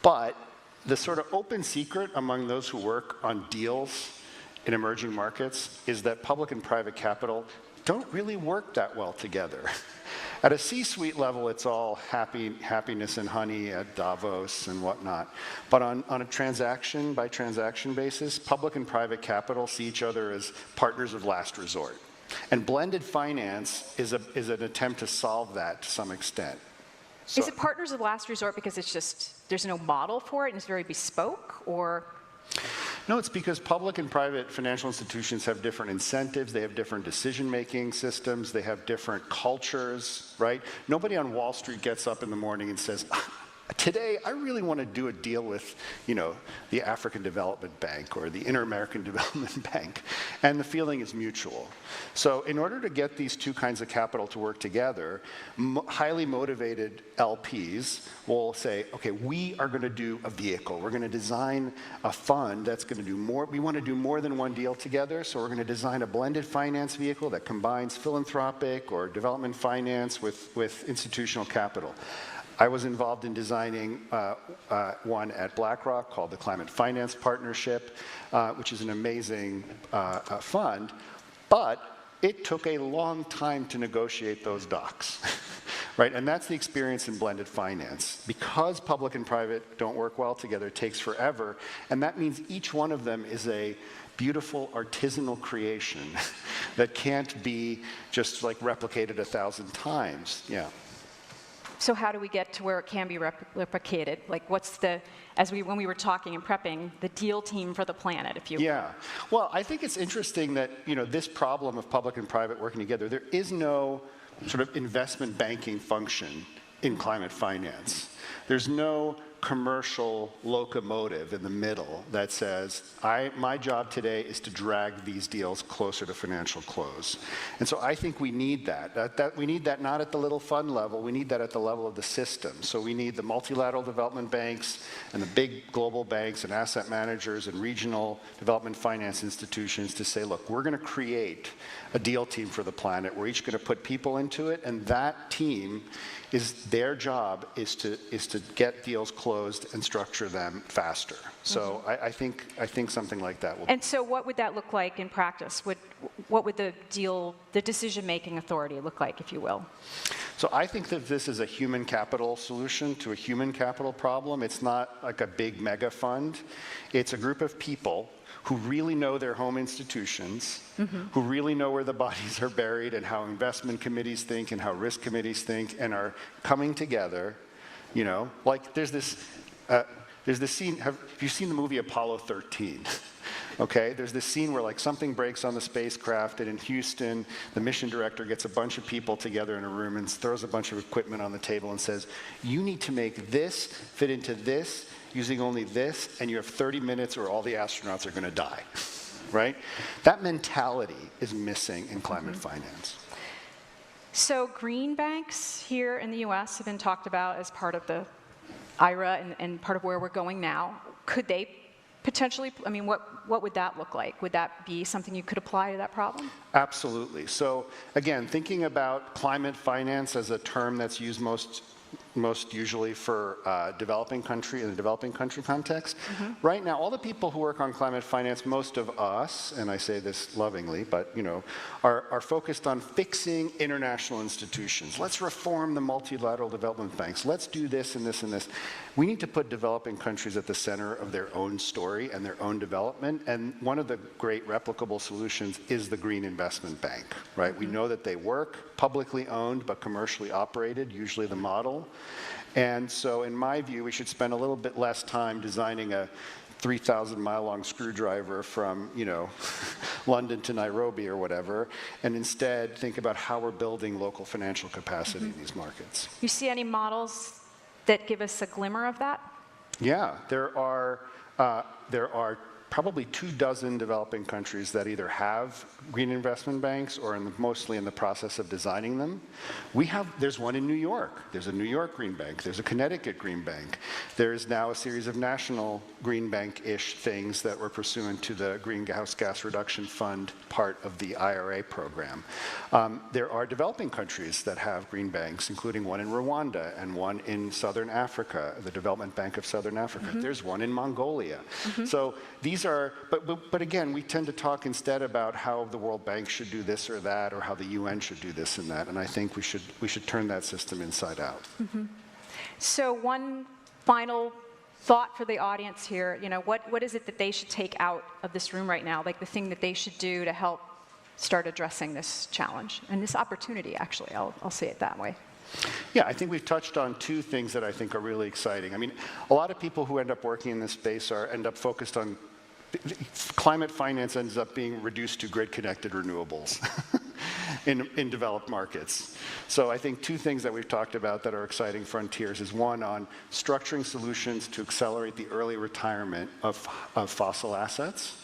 But the sort of open secret among those who work on deals in emerging markets is that public and private capital don't really work that well together. At a C-suite level, it's all happiness and honey at Davos and whatnot. But on a transaction by transaction basis, public and private capital see each other as partners of last resort. And blended finance is an attempt to solve that to some extent. So, is it partners of last resort because it's just, there's no model for it and it's very bespoke, or? No, it's because public and private financial institutions have different incentives, they have different decision-making systems, they have different cultures, right? Nobody on Wall Street gets up in the morning and says, Today, I really want to do a deal with, the African Development Bank or the Inter-American Development Bank, and the feeling is mutual. So in order to get these two kinds of capital to work together, highly motivated LPs will say, okay, we are going to do a vehicle. We're going to design a fund that's going to do more. We want to do more than one deal together, so we're going to design a blended finance vehicle that combines philanthropic or development finance with institutional capital. I was involved in designing one at BlackRock called the Climate Finance Partnership, which is an amazing fund, but it took a long time to negotiate those docs, right? And that's the experience in blended finance. Because public and private don't work well together, it takes forever, and that means each one of them is a beautiful artisanal creation that can't be just like replicated 1,000 times. Yeah. So how do we get to where it can be replicated? Like what's the, when we were talking and prepping, the deal team for the planet, if you will? Yeah. Well, I think it's interesting that, this problem of public and private working together, there is no sort of investment banking function in climate finance. There's no commercial locomotive in the middle that says, my job today is to drag these deals closer to financial close. And so I think we need that. We need that not at the little fund level, we need that at the level of the system. So we need the multilateral development banks and the big global banks and asset managers and regional development finance institutions to say, look, we're going to create a deal team for the planet. We're each going to put people into it, and that team their job is to get deals closed and structure them faster. So I think something like that will. And so what would that look like in practice? What would the decision-making authority look like, if you will? So I think that this is a human capital solution to a human capital problem. It's not like a big mega fund. It's a group of people who really know their home institutions, who really know where the bodies are buried and how investment committees think and how risk committees think, and are coming together, like there's this scene, have you seen the movie Apollo 13? Okay, there's this scene where like something breaks on the spacecraft, and in Houston, the mission director gets a bunch of people together in a room and throws a bunch of equipment on the table and says, you need to make this fit into this, using only this, and you have 30 minutes or all the astronauts are going to die, right? That mentality is missing in climate finance. So green banks here in the US have been talked about as part of the IRA and part of where we're going now. Could they potentially, what would that look like? Would that be something you could apply to that problem? Absolutely. So again, thinking about climate finance as a term that's used most usually for developing country, in the developing country context. Right now, all the people who work on climate finance, most of us, and I say this lovingly, but are focused on fixing international institutions. Let's reform the multilateral development banks. Let's do this and this and this. We need to put developing countries at the center of their own story and their own development. And one of the great replicable solutions is the Green Investment Bank, right? We know that they work, publicly owned but commercially operated, usually the model. And so in my view, we should spend a little bit less time designing a 3,000-mile-long screwdriver from, London to Nairobi or whatever, and instead think about how we're building local financial capacity in these markets. You see any models that give us a glimmer of that? Yeah, there are probably 24 developing countries that either have green investment banks or mostly in the process of designing them. There's one in New York. There's a New York Green Bank. There's a Connecticut Green Bank. There's now a series of national green bank-ish things that were pursuant to the Greenhouse Gas Reduction Fund part of the IRA program. There are developing countries that have green banks, including one in Rwanda and one in Southern Africa, the Development Bank of Southern Africa. There's one in Mongolia. So these are, but again, we tend to talk instead about how the World Bank should do this or that, or how the UN should do this and that, and I think we should turn that system inside out. So one final thought for the audience here, what is it that they should take out of this room right now, like the thing that they should do to help start addressing this challenge, and this opportunity, actually, I'll say it that way. Yeah, I think we've touched on two things that I think are really exciting. A lot of people who end up working in this space end up focused on climate finance ends up being reduced to grid-connected renewables in developed markets. So I think two things that we've talked about that are exciting frontiers is one on structuring solutions to accelerate the early retirement of fossil assets.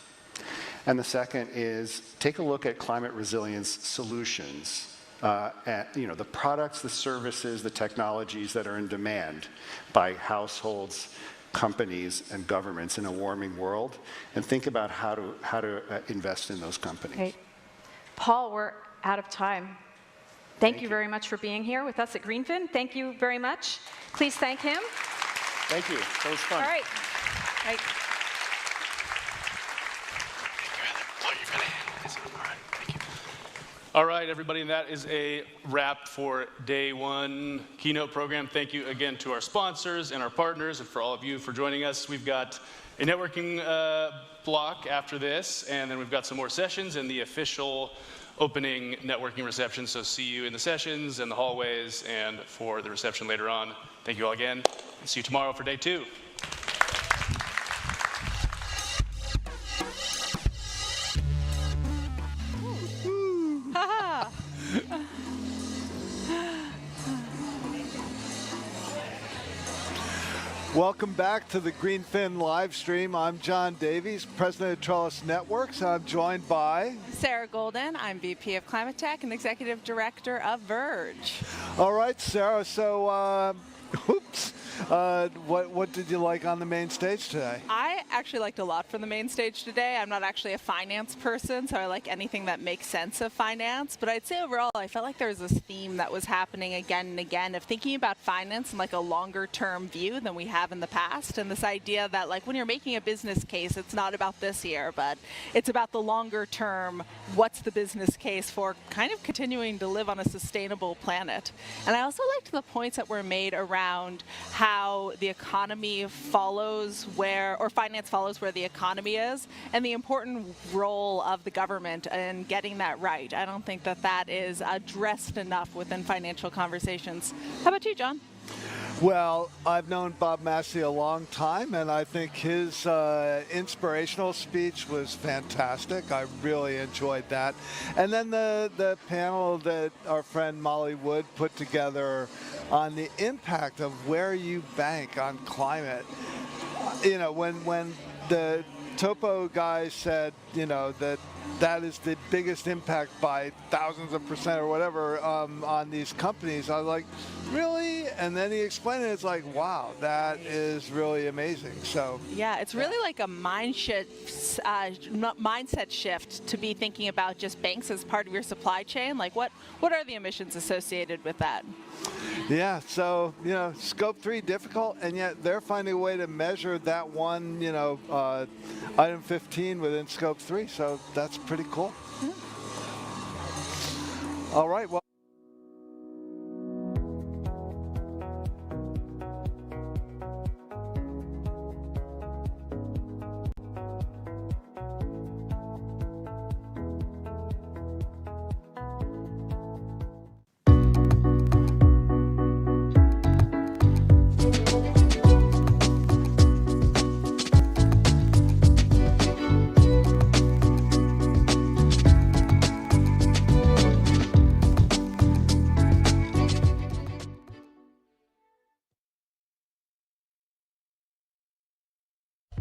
And the second is take a look at climate resilience solutions. The products, the services, the technologies that are in demand by households, companies, and governments in a warming world, and think about how to invest in those companies. Okay. Paul, we're out of time. Thank you very much for being here with us at GreenFin. Thank you very much. Please thank him. Thank you. That was fun. All right. Right. All right, everybody, and that is a wrap for day one keynote program. Thank you again to our sponsors and our partners, and for all of you for joining us. We've got a networking block after this, and then we've got some more sessions and the official opening networking reception. So see you in the sessions and the hallways and for the reception later on. Thank you all again. See you tomorrow for day two. Welcome back to the GreenFin live stream. I'm John Davies, President of Trellis Networks. I'm joined by Sarah Golden. I'm VP of Climate Tech and Executive Director of Verge. All right, Sarah. So, what did you like on the main stage today? I actually liked a lot from the main stage today. I'm not actually a finance person, so I like anything that makes sense of finance. But I'd say overall, I felt like there was this theme that was happening again and again of thinking about finance in like a longer-term view than we have in the past. And this idea that like when you're making a business case, it's not about this year, but it's about the longer term. What's the business case for kind of continuing to live on a sustainable planet? And I also liked the points that were made around how the economy follows or finance follows where the economy is, and the important role of the government in getting that right. I don't think that is addressed enough within financial conversations. How about you, John? Well, I've known Bob Massey a long time, and I think his inspirational speech was fantastic. I really enjoyed that. And then the panel that our friend Molly Wood put together on the impact of where you bank on climate. When the Topo guy said, that is the biggest impact by thousands of percent or whatever on these companies. I was like, really? And then he explained it. It's like, wow, that is really amazing. So yeah, it's really like a mindset shift to be thinking about just banks as part of your supply chain. Like, what are the emissions associated with that? Yeah, so, scope 3 difficult, and yet they're finding a way to measure that one, item 15 within scope 3. So that's pretty cool. Mm-hmm. All right, well.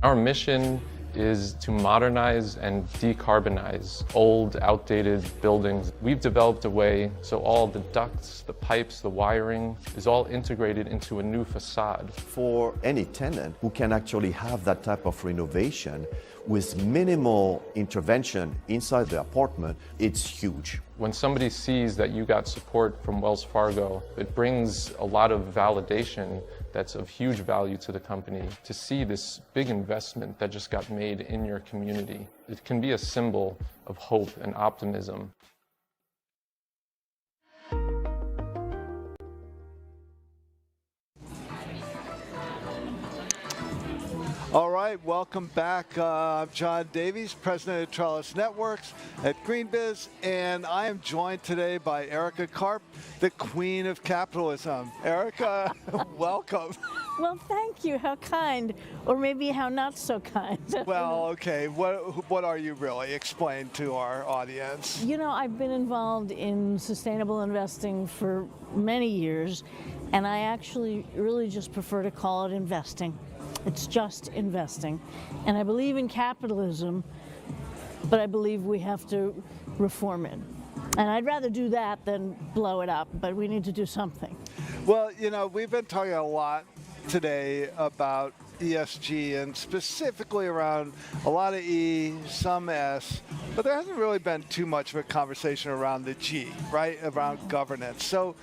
Our mission is to modernize and decarbonize old, outdated buildings. We've developed a way so all the ducts, the pipes, the wiring is all integrated into a new facade. For any tenant who can actually have that type of renovation with minimal intervention inside the apartment, it's huge. When somebody sees that you got support from Wells Fargo, it brings a lot of validation that's of huge value to the company to see this big investment that just got made in your community. It can be a symbol of hope and optimism. All right, welcome back. I'm John Davies, President of Trellis Networks at Greenbiz, and I am joined today by Erica Karp, the queen of capitalism. Erica, welcome. Well, thank you. How kind, or maybe how not so kind. Well, okay. What are you really? Explain to our audience. You know, I've been involved in sustainable investing for many years, and I actually really just prefer to call it investing. It's just investing. And I believe in capitalism, but I believe we have to reform it. And I'd rather do that than blow it up, but we need to do something. Well, you know, we've been talking a lot today about ESG and specifically around a lot of E, some S, but there hasn't really been too much of a conversation around the G, right? Around governance. So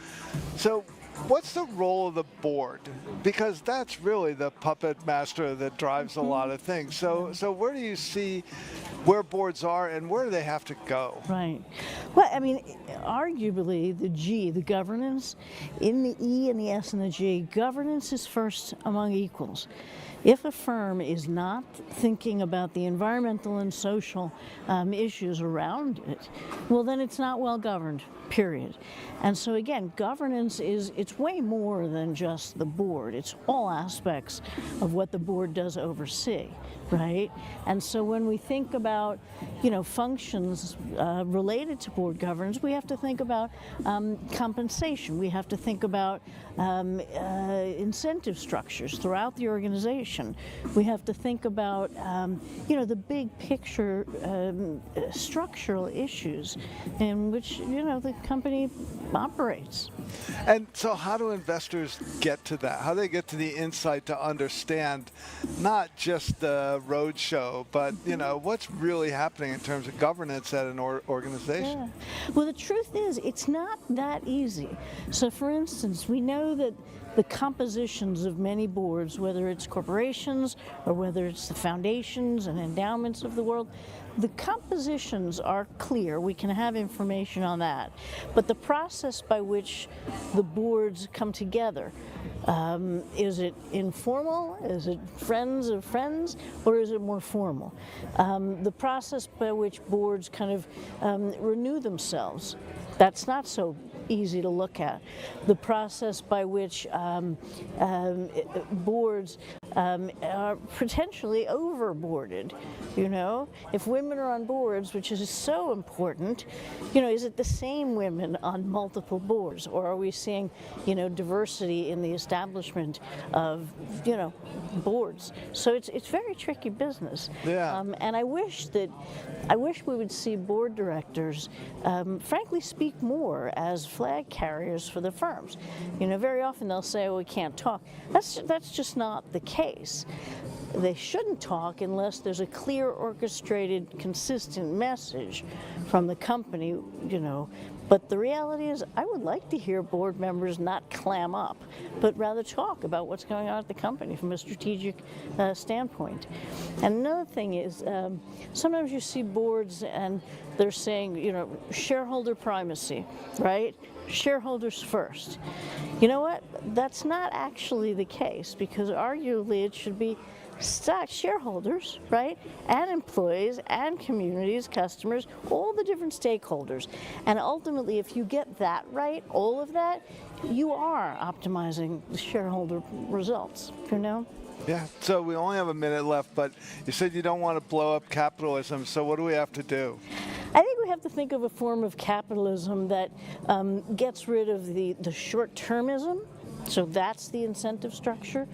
what's the role of the board? Because that's really the puppet master that drives a lot of things. So where do you see where boards are and where do they have to go? Right. Well, I mean, arguably the G, the governance, in the E and the S and the G, governance is first among equals. If a firm is not thinking about the environmental and social issues around it, well, then it's not well governed, period. And so again, governance it's way more than just the board. It's all aspects of what the board does oversee, right? And so when we think about, you know, functions related to board governance, we have to think about compensation. We have to think about incentive structures throughout the organization. We have to think about, you know, the big picture structural issues in which, you know, the company operates. And so how do investors get to that? How do they get to the insight to understand not just the roadshow, but, you know, what's really happening in terms of governance at an organization? Yeah. Well, the truth is, it's not that easy. So, for instance, we know that the compositions of many boards, whether it's corporations or whether it's the foundations and endowments of the world, the compositions are clear. We can have information on that. But the process by which the boards come together, is it informal? Is it friends of friends? Or is it more formal? The process by which boards kind of renew themselves, that's not so easy to look at. The process by which boards are potentially overboarded, you know? If women are on boards, which is so important, you know, is it the same women on multiple boards? Or are we seeing, you know, diversity in the establishment of, you know, boards? So it's very tricky business. Yeah. And I wish we would see board directors, frankly, speak more as flag carriers for the firms. You know, very often they'll say, oh, we can't talk. That's just not the case. They shouldn't talk unless there's a clear, orchestrated, consistent message from the company, you know. But the reality is, I would like to hear board members not clam up, but rather talk about what's going on at the company from a strategic standpoint. And another thing is, sometimes you see boards and they're saying, you know, shareholder primacy, right? Shareholders first. You know what? That's not actually the case, because arguably it should be stock shareholders, right, and employees and communities, customers, all the different stakeholders. And ultimately, if you get that right, all of that, you are optimizing the shareholder results, you know? Yeah, so we only have a minute left, but you said you don't want to blow up capitalism, so what do we have to do? I think we have to think of a form of capitalism that gets rid of the short-termism. So that's the incentive structure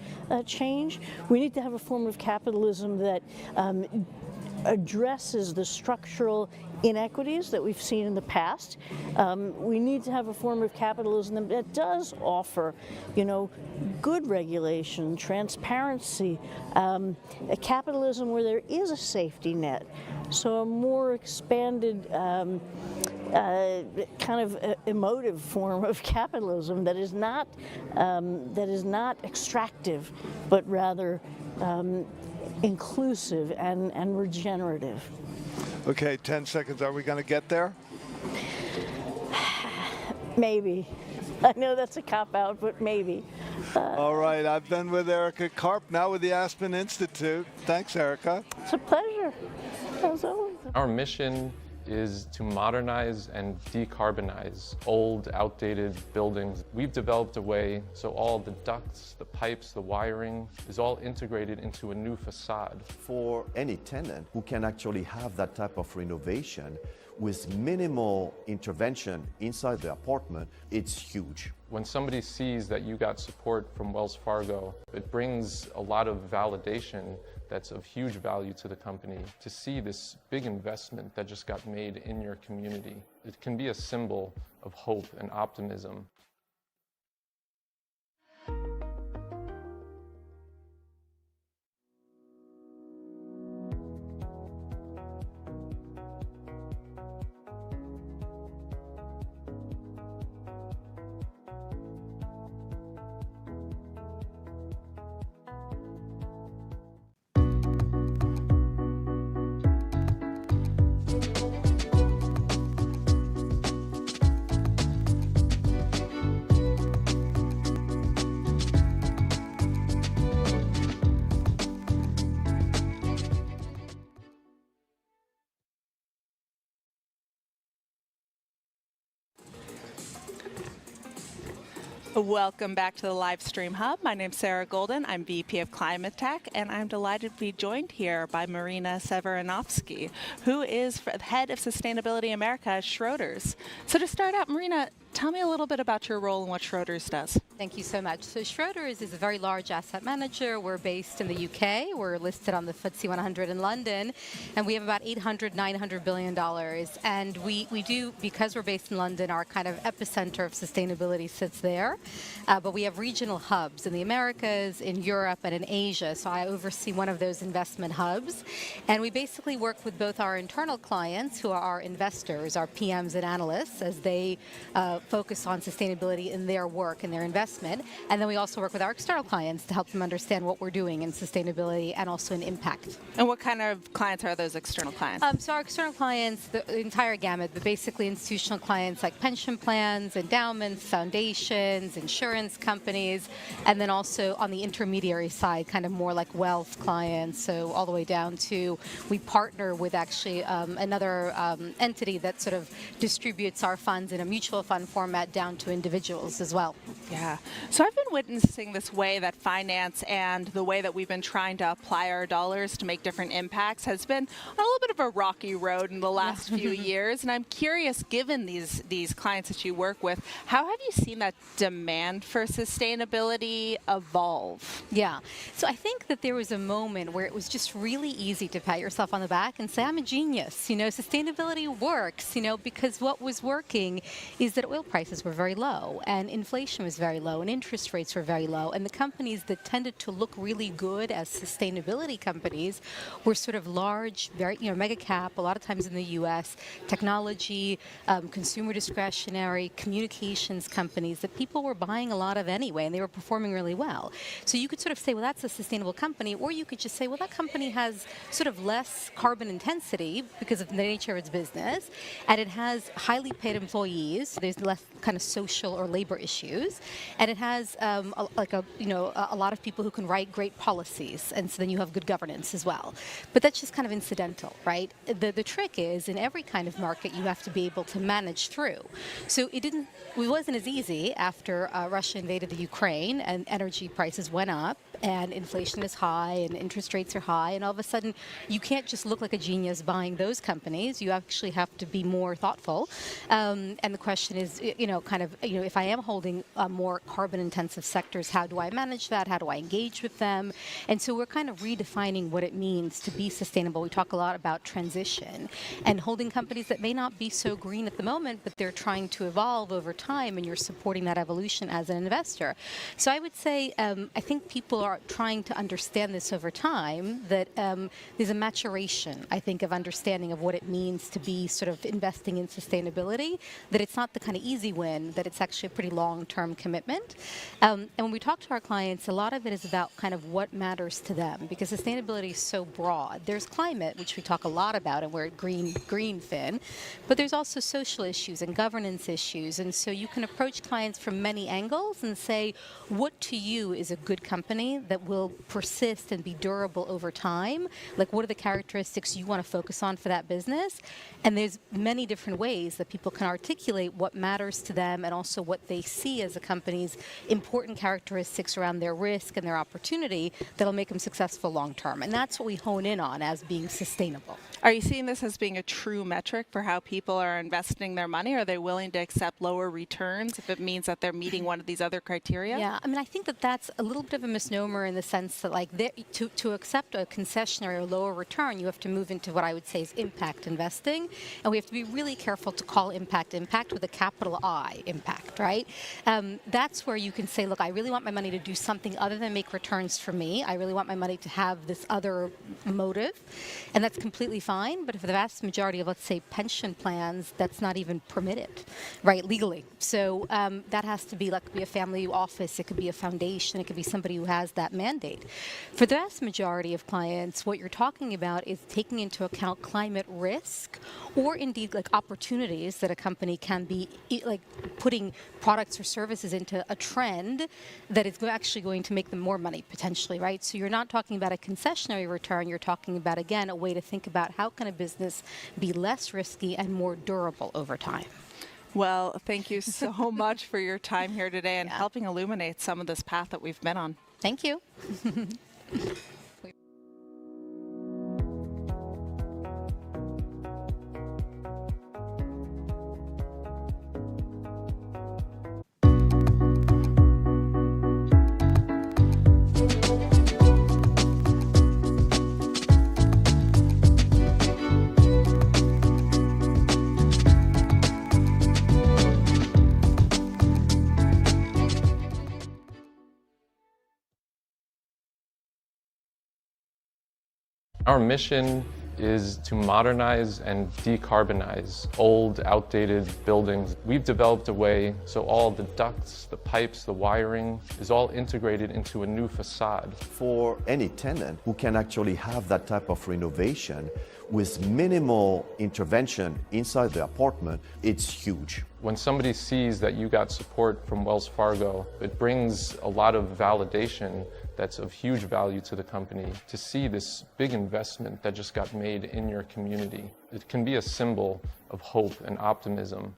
change. We need to have a form of capitalism that addresses the structural inequities that we've seen in the past. We need to have a form of capitalism that does offer, you know, good regulation, transparency, a capitalism where there is a safety net. So a more expanded kind of emotive form of capitalism that is not extractive, but rather inclusive and regenerative. Okay, 10 seconds. Are we going to get there? Maybe. I know that's a cop-out, but maybe. All right, I've been with Erica Karp, now with the Aspen Institute. Thanks, Erica. It's a pleasure, as always. Our mission is to modernize and decarbonize old, outdated buildings. We've developed a way so all the ducts, the pipes, the wiring is all integrated into a new facade. For any tenant who can actually have that type of renovation with minimal intervention inside the apartment, it's huge. When somebody sees that you got support from Wells Fargo, it brings a lot of validation that's of huge value to the company. To see this big investment that just got made in your community, it can be a symbol of hope and optimism. Welcome back to the live stream hub. My name's Sarah Golden. I'm VP of Climate Tech, and I'm delighted to be joined here by Marina Severinovsky, who is head of Sustainability America at Schroders. So to start out, Marina, tell me a little bit about your role and what Schroders does. Thank you so much. So Schroders is a very large asset manager. We're based in the UK. We're listed on the FTSE 100 in London, and we have about $800–900 billion. And we do, because we're based in London, our kind of epicenter of sustainability sits there. But we have regional hubs in the Americas, in Europe, and in Asia. So I oversee one of those investment hubs. And we basically work with both our internal clients, who are our investors, our PMs and analysts, as they focus on sustainability in their work and their investment. And then we also work with our external clients to help them understand what we're doing in sustainability and also in impact. And what kind of clients are those external clients? So our external clients, the entire gamut, but basically institutional clients like pension plans, endowments, foundations, insurance companies, and then also on the intermediary side, kind of more like wealth clients, so all the way down to we partner with actually another entity that sort of distributes our funds in a mutual fund format down to individuals as well. Yeah. So I've been witnessing this way that finance and the way that we've been trying to apply our dollars to make different impacts has been on a little bit of a rocky road in the last few years. And I'm curious, given these clients that you work with, how have you seen that demand for sustainability evolve? Yeah. So I think that there was a moment where it was just really easy to pat yourself on the back and say, I'm a genius. You know, sustainability works, you know, because what was working is that oil prices were very low and inflation was very low and interest rates were very low. And the companies that tended to look really good as sustainability companies were sort of large, very, you know, mega cap, a lot of times in the US, technology, consumer discretionary, communications companies that people were buying a lot of anyway, and they were performing really well. So you could sort of say, well, that's a sustainable company, or you could just say, well, that company has sort of less carbon intensity because of the nature of its business, and it has highly paid employees, so there's less kind of social or labor issues, and it has a lot of people who can write great policies, and so then you have good governance as well. But that's just kind of incidental, right? The trick is, in every kind of market, you have to be able to manage through. So it wasn't as easy after Russia invaded the Ukraine and energy prices went up and inflation is high and interest rates are high, and all of a sudden you can't just look like a genius buying those companies. You actually have to be more thoughtful. And the question is, if I am holding more carbon intensive sectors, how do I manage that? How do I engage with them? And so we're kind of redefining what it means to be sustainable. We talk a lot about transition and holding companies that may not be so green at the moment, but they're trying to evolve over time, and you're supporting that evolution as an investor. So I would say, I think people are trying to understand this over time, that there's a maturation, I think, of understanding of what it means to be sort of investing in sustainability, that it's not the kind of easy win, that it's actually a pretty long-term commitment. And when we talk to our clients, a lot of it is about kind of what matters to them, because sustainability is so broad. There's climate, which we talk a lot about, and we're at GreenFin, but there's also social issues and governance issues, and so you can approach clients from many angles and say, what to you is a good company something that will persist and be durable over time, like what are the characteristics you want to focus on for that business? And there's many different ways that people can articulate what matters to them and also what they see as a company's important characteristics around their risk and their opportunity that'll make them successful long term. And that's what we hone in on as being sustainable. Are you seeing this as being a true metric for how people are investing their money? Are they willing to accept lower returns if it means that they're meeting one of these other criteria? Yeah, I mean, I think that that's a little bit of a misnomer in the sense that, like, to accept a concessionary or lower return, you have to move into what I would say is impact investing, and we have to be really careful to call impact with a capital I impact, right? That's where you can say, look, I really want my money to do something other than make returns for me. I really want my money to have this other motive, and that's completely fine. But for the vast majority of, let's say, pension plans, that's not even permitted, right, legally. So that has to be, like, could be a family office, it could be a foundation, it could be somebody who has that mandate. For the vast majority of clients, what you're talking about is taking into account climate risk or indeed like opportunities that a company can be like putting products or services into a trend that is actually going to make them more money potentially, right? So you're not talking about a concessionary return, you're talking about, again, a way to think about how can a business be less risky and more durable over time. Well, thank you so much for your time here today and helping illuminate some of this path that we've been on. Thank you. Our mission is to modernize and decarbonize old, outdated buildings. We've developed a way so all the ducts, the pipes, the wiring is all integrated into a new facade. For any tenant who can actually have that type of renovation with minimal intervention inside the apartment, it's huge. When somebody sees that you got support from Wells Fargo, it brings a lot of validation that's of huge value to the company to see this big investment that just got made in your community. It can be a symbol of hope and optimism.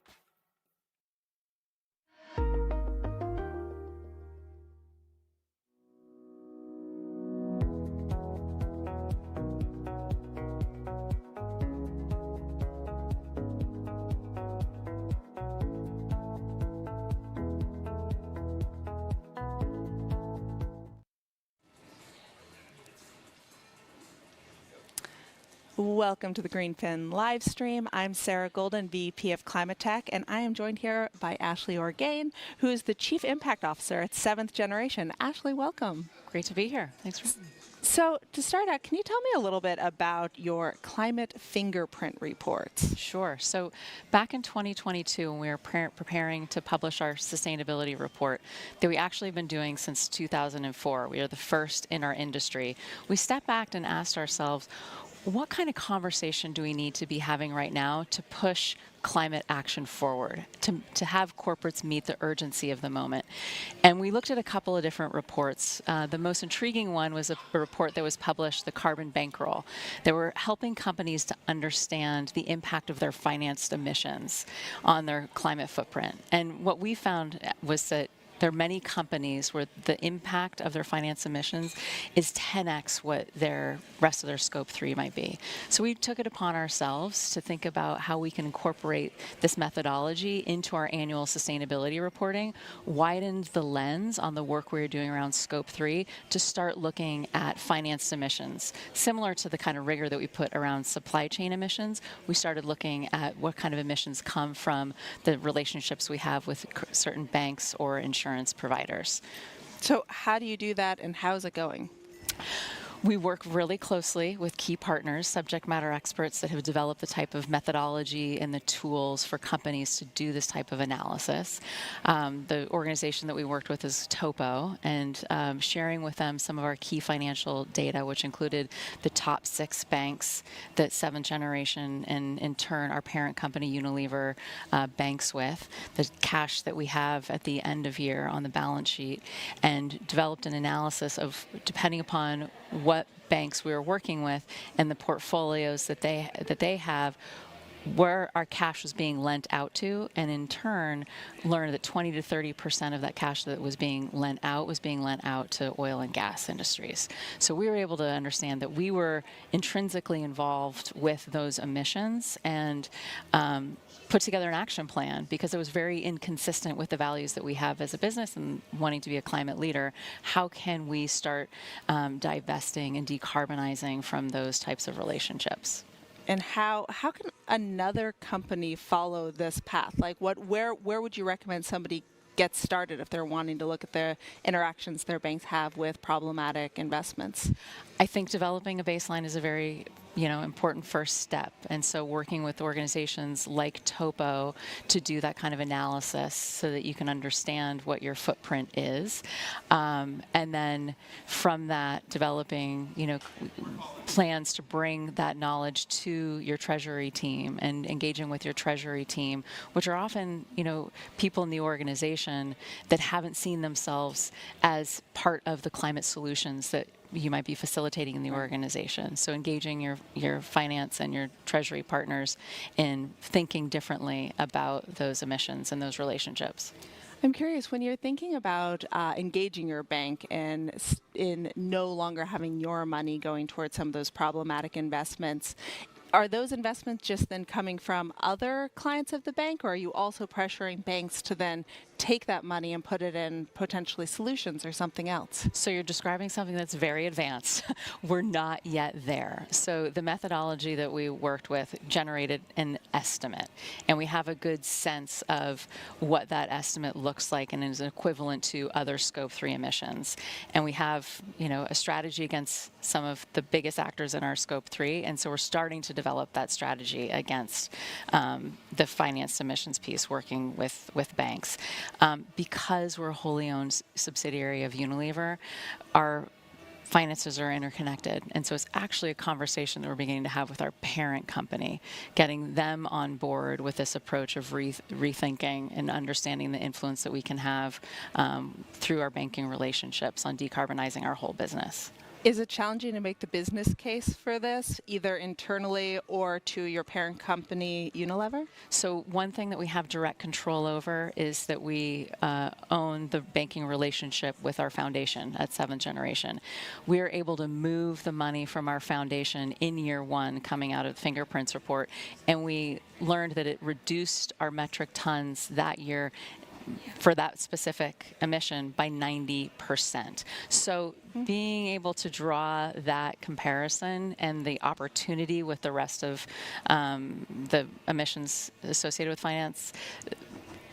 Welcome to the GreenFin live stream. I'm Sarah Golden, VP of Climate Tech, and I am joined here by Ashley Orgain, who is the Chief Impact Officer at 7th Generation. Ashley, welcome. Great to be here. Thanks for So to start out, can you tell me a little bit about your climate fingerprint reports? Sure. So back in 2022, when we were preparing to publish our sustainability report that we actually have been doing since 2004, we are the first in our industry, we stepped back and asked ourselves, what kind of conversation do we need to be having right now to push climate action forward, to have corporates meet the urgency of the moment? And we looked at a couple of different reports. The most intriguing one was a report that was published, the Carbon Bankroll. They were helping companies to understand the impact of their financed emissions on their climate footprint. And what we found was that there are many companies where the impact of their finance emissions is 10x what their rest of their scope 3 might be. So we took it upon ourselves to think about how we can incorporate this methodology into our annual sustainability reporting, widened the lens on the work we were doing around scope 3 to start looking at financed emissions. Similar to the kind of rigor that we put around supply chain emissions, we started looking at what kind of emissions come from the relationships we have with certain banks or insurance providers. So how do you do that and how's it going? We work really closely with key partners, subject matter experts that have developed the type of methodology and the tools for companies to do this type of analysis. The organization that we worked with is Topo, and sharing with them some of our key financial data, which included the top 6 banks that 7th Generation and in turn our parent company Unilever banks with, the cash that we have at the end of year on the balance sheet, and developed an analysis of, depending upon what banks we were working with and the portfolios that they have, where our cash was being lent out to, and in turn learned that 20 to 30% of that cash that was being lent out to oil and gas industries. So we were able to understand that we were intrinsically involved with those emissions and put together an action plan because it was very inconsistent with the values that we have as a business and wanting to be a climate leader. How can we start divesting and decarbonizing from those types of relationships? And how can another company follow this path? Like, where would you recommend somebody get started if they're wanting to look at the interactions their banks have with problematic investments? I think developing a baseline is a very important first step. And so working with organizations like Topo to do that kind of analysis so that you can understand what your footprint is. And then from that, developing, plans to bring that knowledge to your treasury team and engaging with your treasury team, which are often, people in the organization that haven't seen themselves as part of the climate solutions that you might be facilitating in the organization. So engaging your finance and your treasury partners in thinking differently about those emissions and those relationships. I'm curious, when you're thinking about engaging your bank and in no longer having your money going towards some of those problematic investments, are those investments just then coming from other clients of the bank, or are you also pressuring banks to then take that money and put it in potentially solutions or something else? So you're describing something that's very advanced. We're not yet there. So the methodology that we worked with generated an estimate, and we have a good sense of what that estimate looks like and is equivalent to other Scope 3 emissions. And we have, a strategy against some of the biggest actors in our Scope 3, and so we're starting to develop that strategy against the finance emissions piece, working with banks. Because we're a wholly owned subsidiary of Unilever, our finances are interconnected. And so it's actually a conversation that we're beginning to have with our parent company, getting them on board with this approach of rethinking and understanding the influence that we can have through our banking relationships on decarbonizing our whole business. Is it challenging to make the business case for this, either internally or to your parent company, Unilever? So one thing that we have direct control over is that we own the banking relationship with our foundation at 7th Generation. We are able to move the money from our foundation in year 1 coming out of the fingerprints report, and we learned that it reduced our metric tons that year for that specific emission by 90%. So being able to draw that comparison and the opportunity with the rest of the emissions associated with finance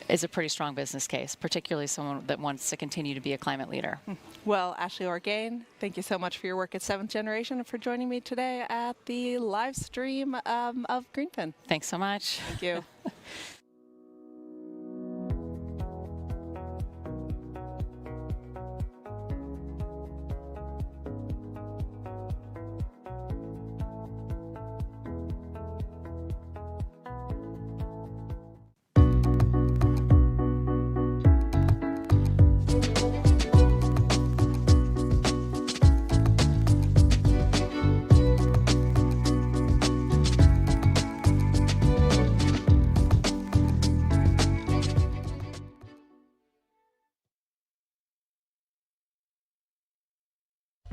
is a pretty strong business case, particularly someone that wants to continue to be a climate leader. Well, Ashley Orgain, thank you so much for your work at 7th Generation and for joining me today at the live stream of GreenFin. Thanks so much. Thank you.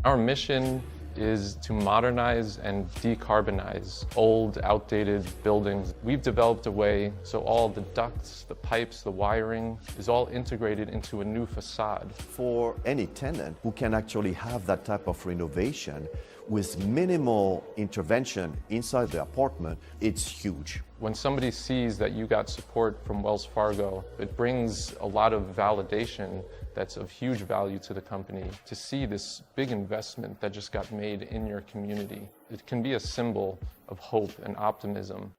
Our mission is to modernize and decarbonize old, outdated buildings. We've developed a way so all the ducts, the pipes, the wiring is all integrated into a new facade. For any tenant who can actually have that type of renovation, with minimal intervention inside the apartment, it's huge. When somebody sees that you got support from Wells Fargo, it brings a lot of validation that's of huge value to the company to see this big investment that just got made in your community. It can be a symbol of hope and optimism.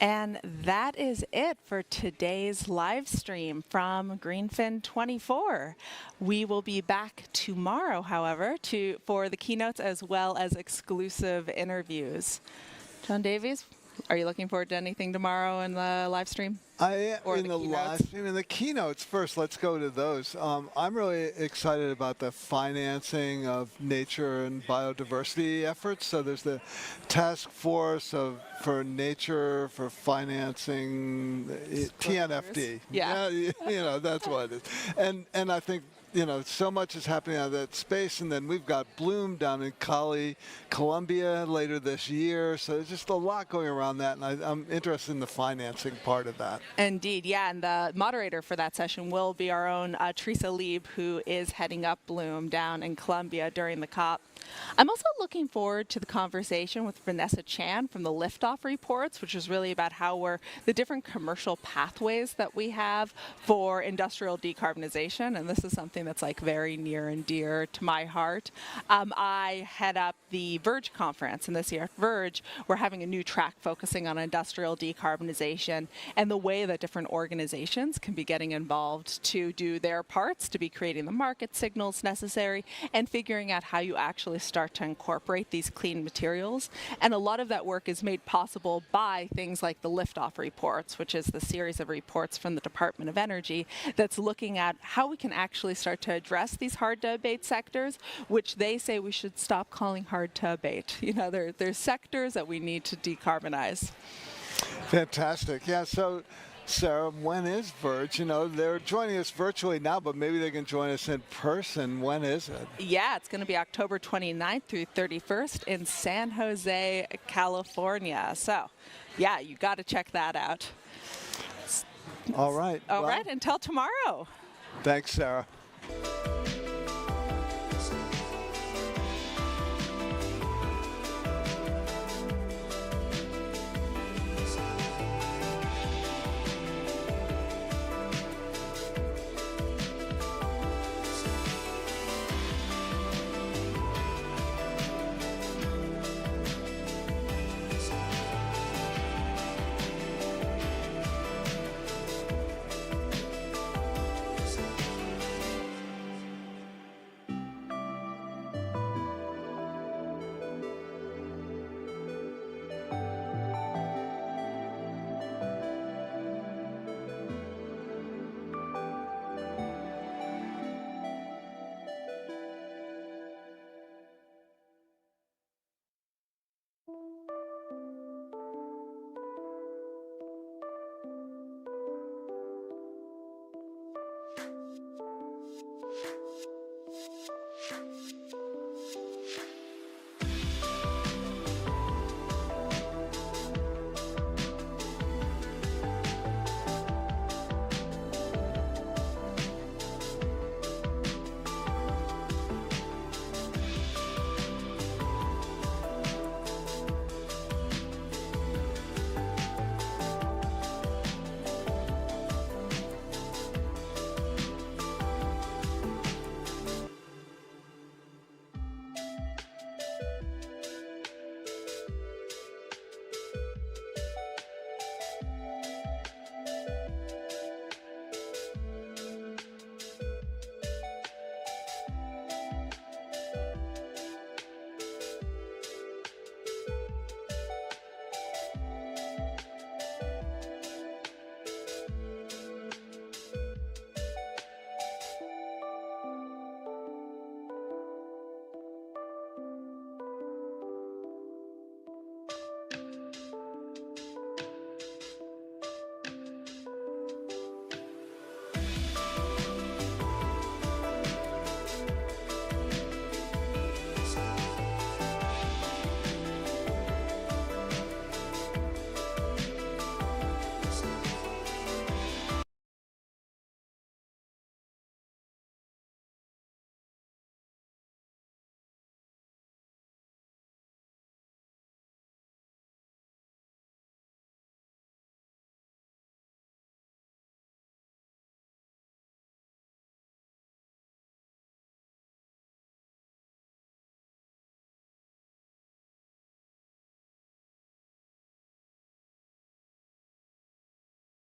And that is it for today's live stream from GreenFin 24. We will be back tomorrow, however, for the keynotes as well as exclusive interviews. John Davies, are you looking forward to anything tomorrow in the live stream? I am in the live stream. In the keynotes first, let's go to those. I'm really excited about the financing of nature and biodiversity efforts. So there's the task force for nature, for financing, TNFD. Yeah. You know, that's what it is. And I think, you know, so much is happening out of that space, and then we've got Bloom down in Cali, Colombia later this year. So there's just a lot going around that, and I'm interested in the financing part of that. Indeed, yeah, and the moderator for that session will be our own Teresa Lieb, who is heading up Bloom down in Colombia during the COP. I'm also looking forward to the conversation with Vanessa Chan from the Liftoff Reports, which is really about how the different commercial pathways that we have for industrial decarbonization, and this is something that's like very near and dear to my heart. I head up the Verge conference, and this year at Verge, we're having a new track focusing on industrial decarbonization and the way that different organizations can be getting involved to do their parts, to be creating the market signals necessary, and figuring out how you actually start to incorporate these clean materials. And a lot of that work is made possible by things like the Liftoff Reports, which is the series of reports from the Department of Energy that's looking at how we can actually start to address these hard-to-abate sectors, which they say we should stop calling hard to abate. You know, there's sectors that we need to decarbonize. Fantastic. Yeah, so Sarah, when is Verge? You know, they're joining us virtually now, but maybe they can join us in person. When is it? Yeah, it's going to be October 29th through 31st in San Jose, California. So, yeah, you got to check that out. All right. All right, until tomorrow. Thanks, Sarah.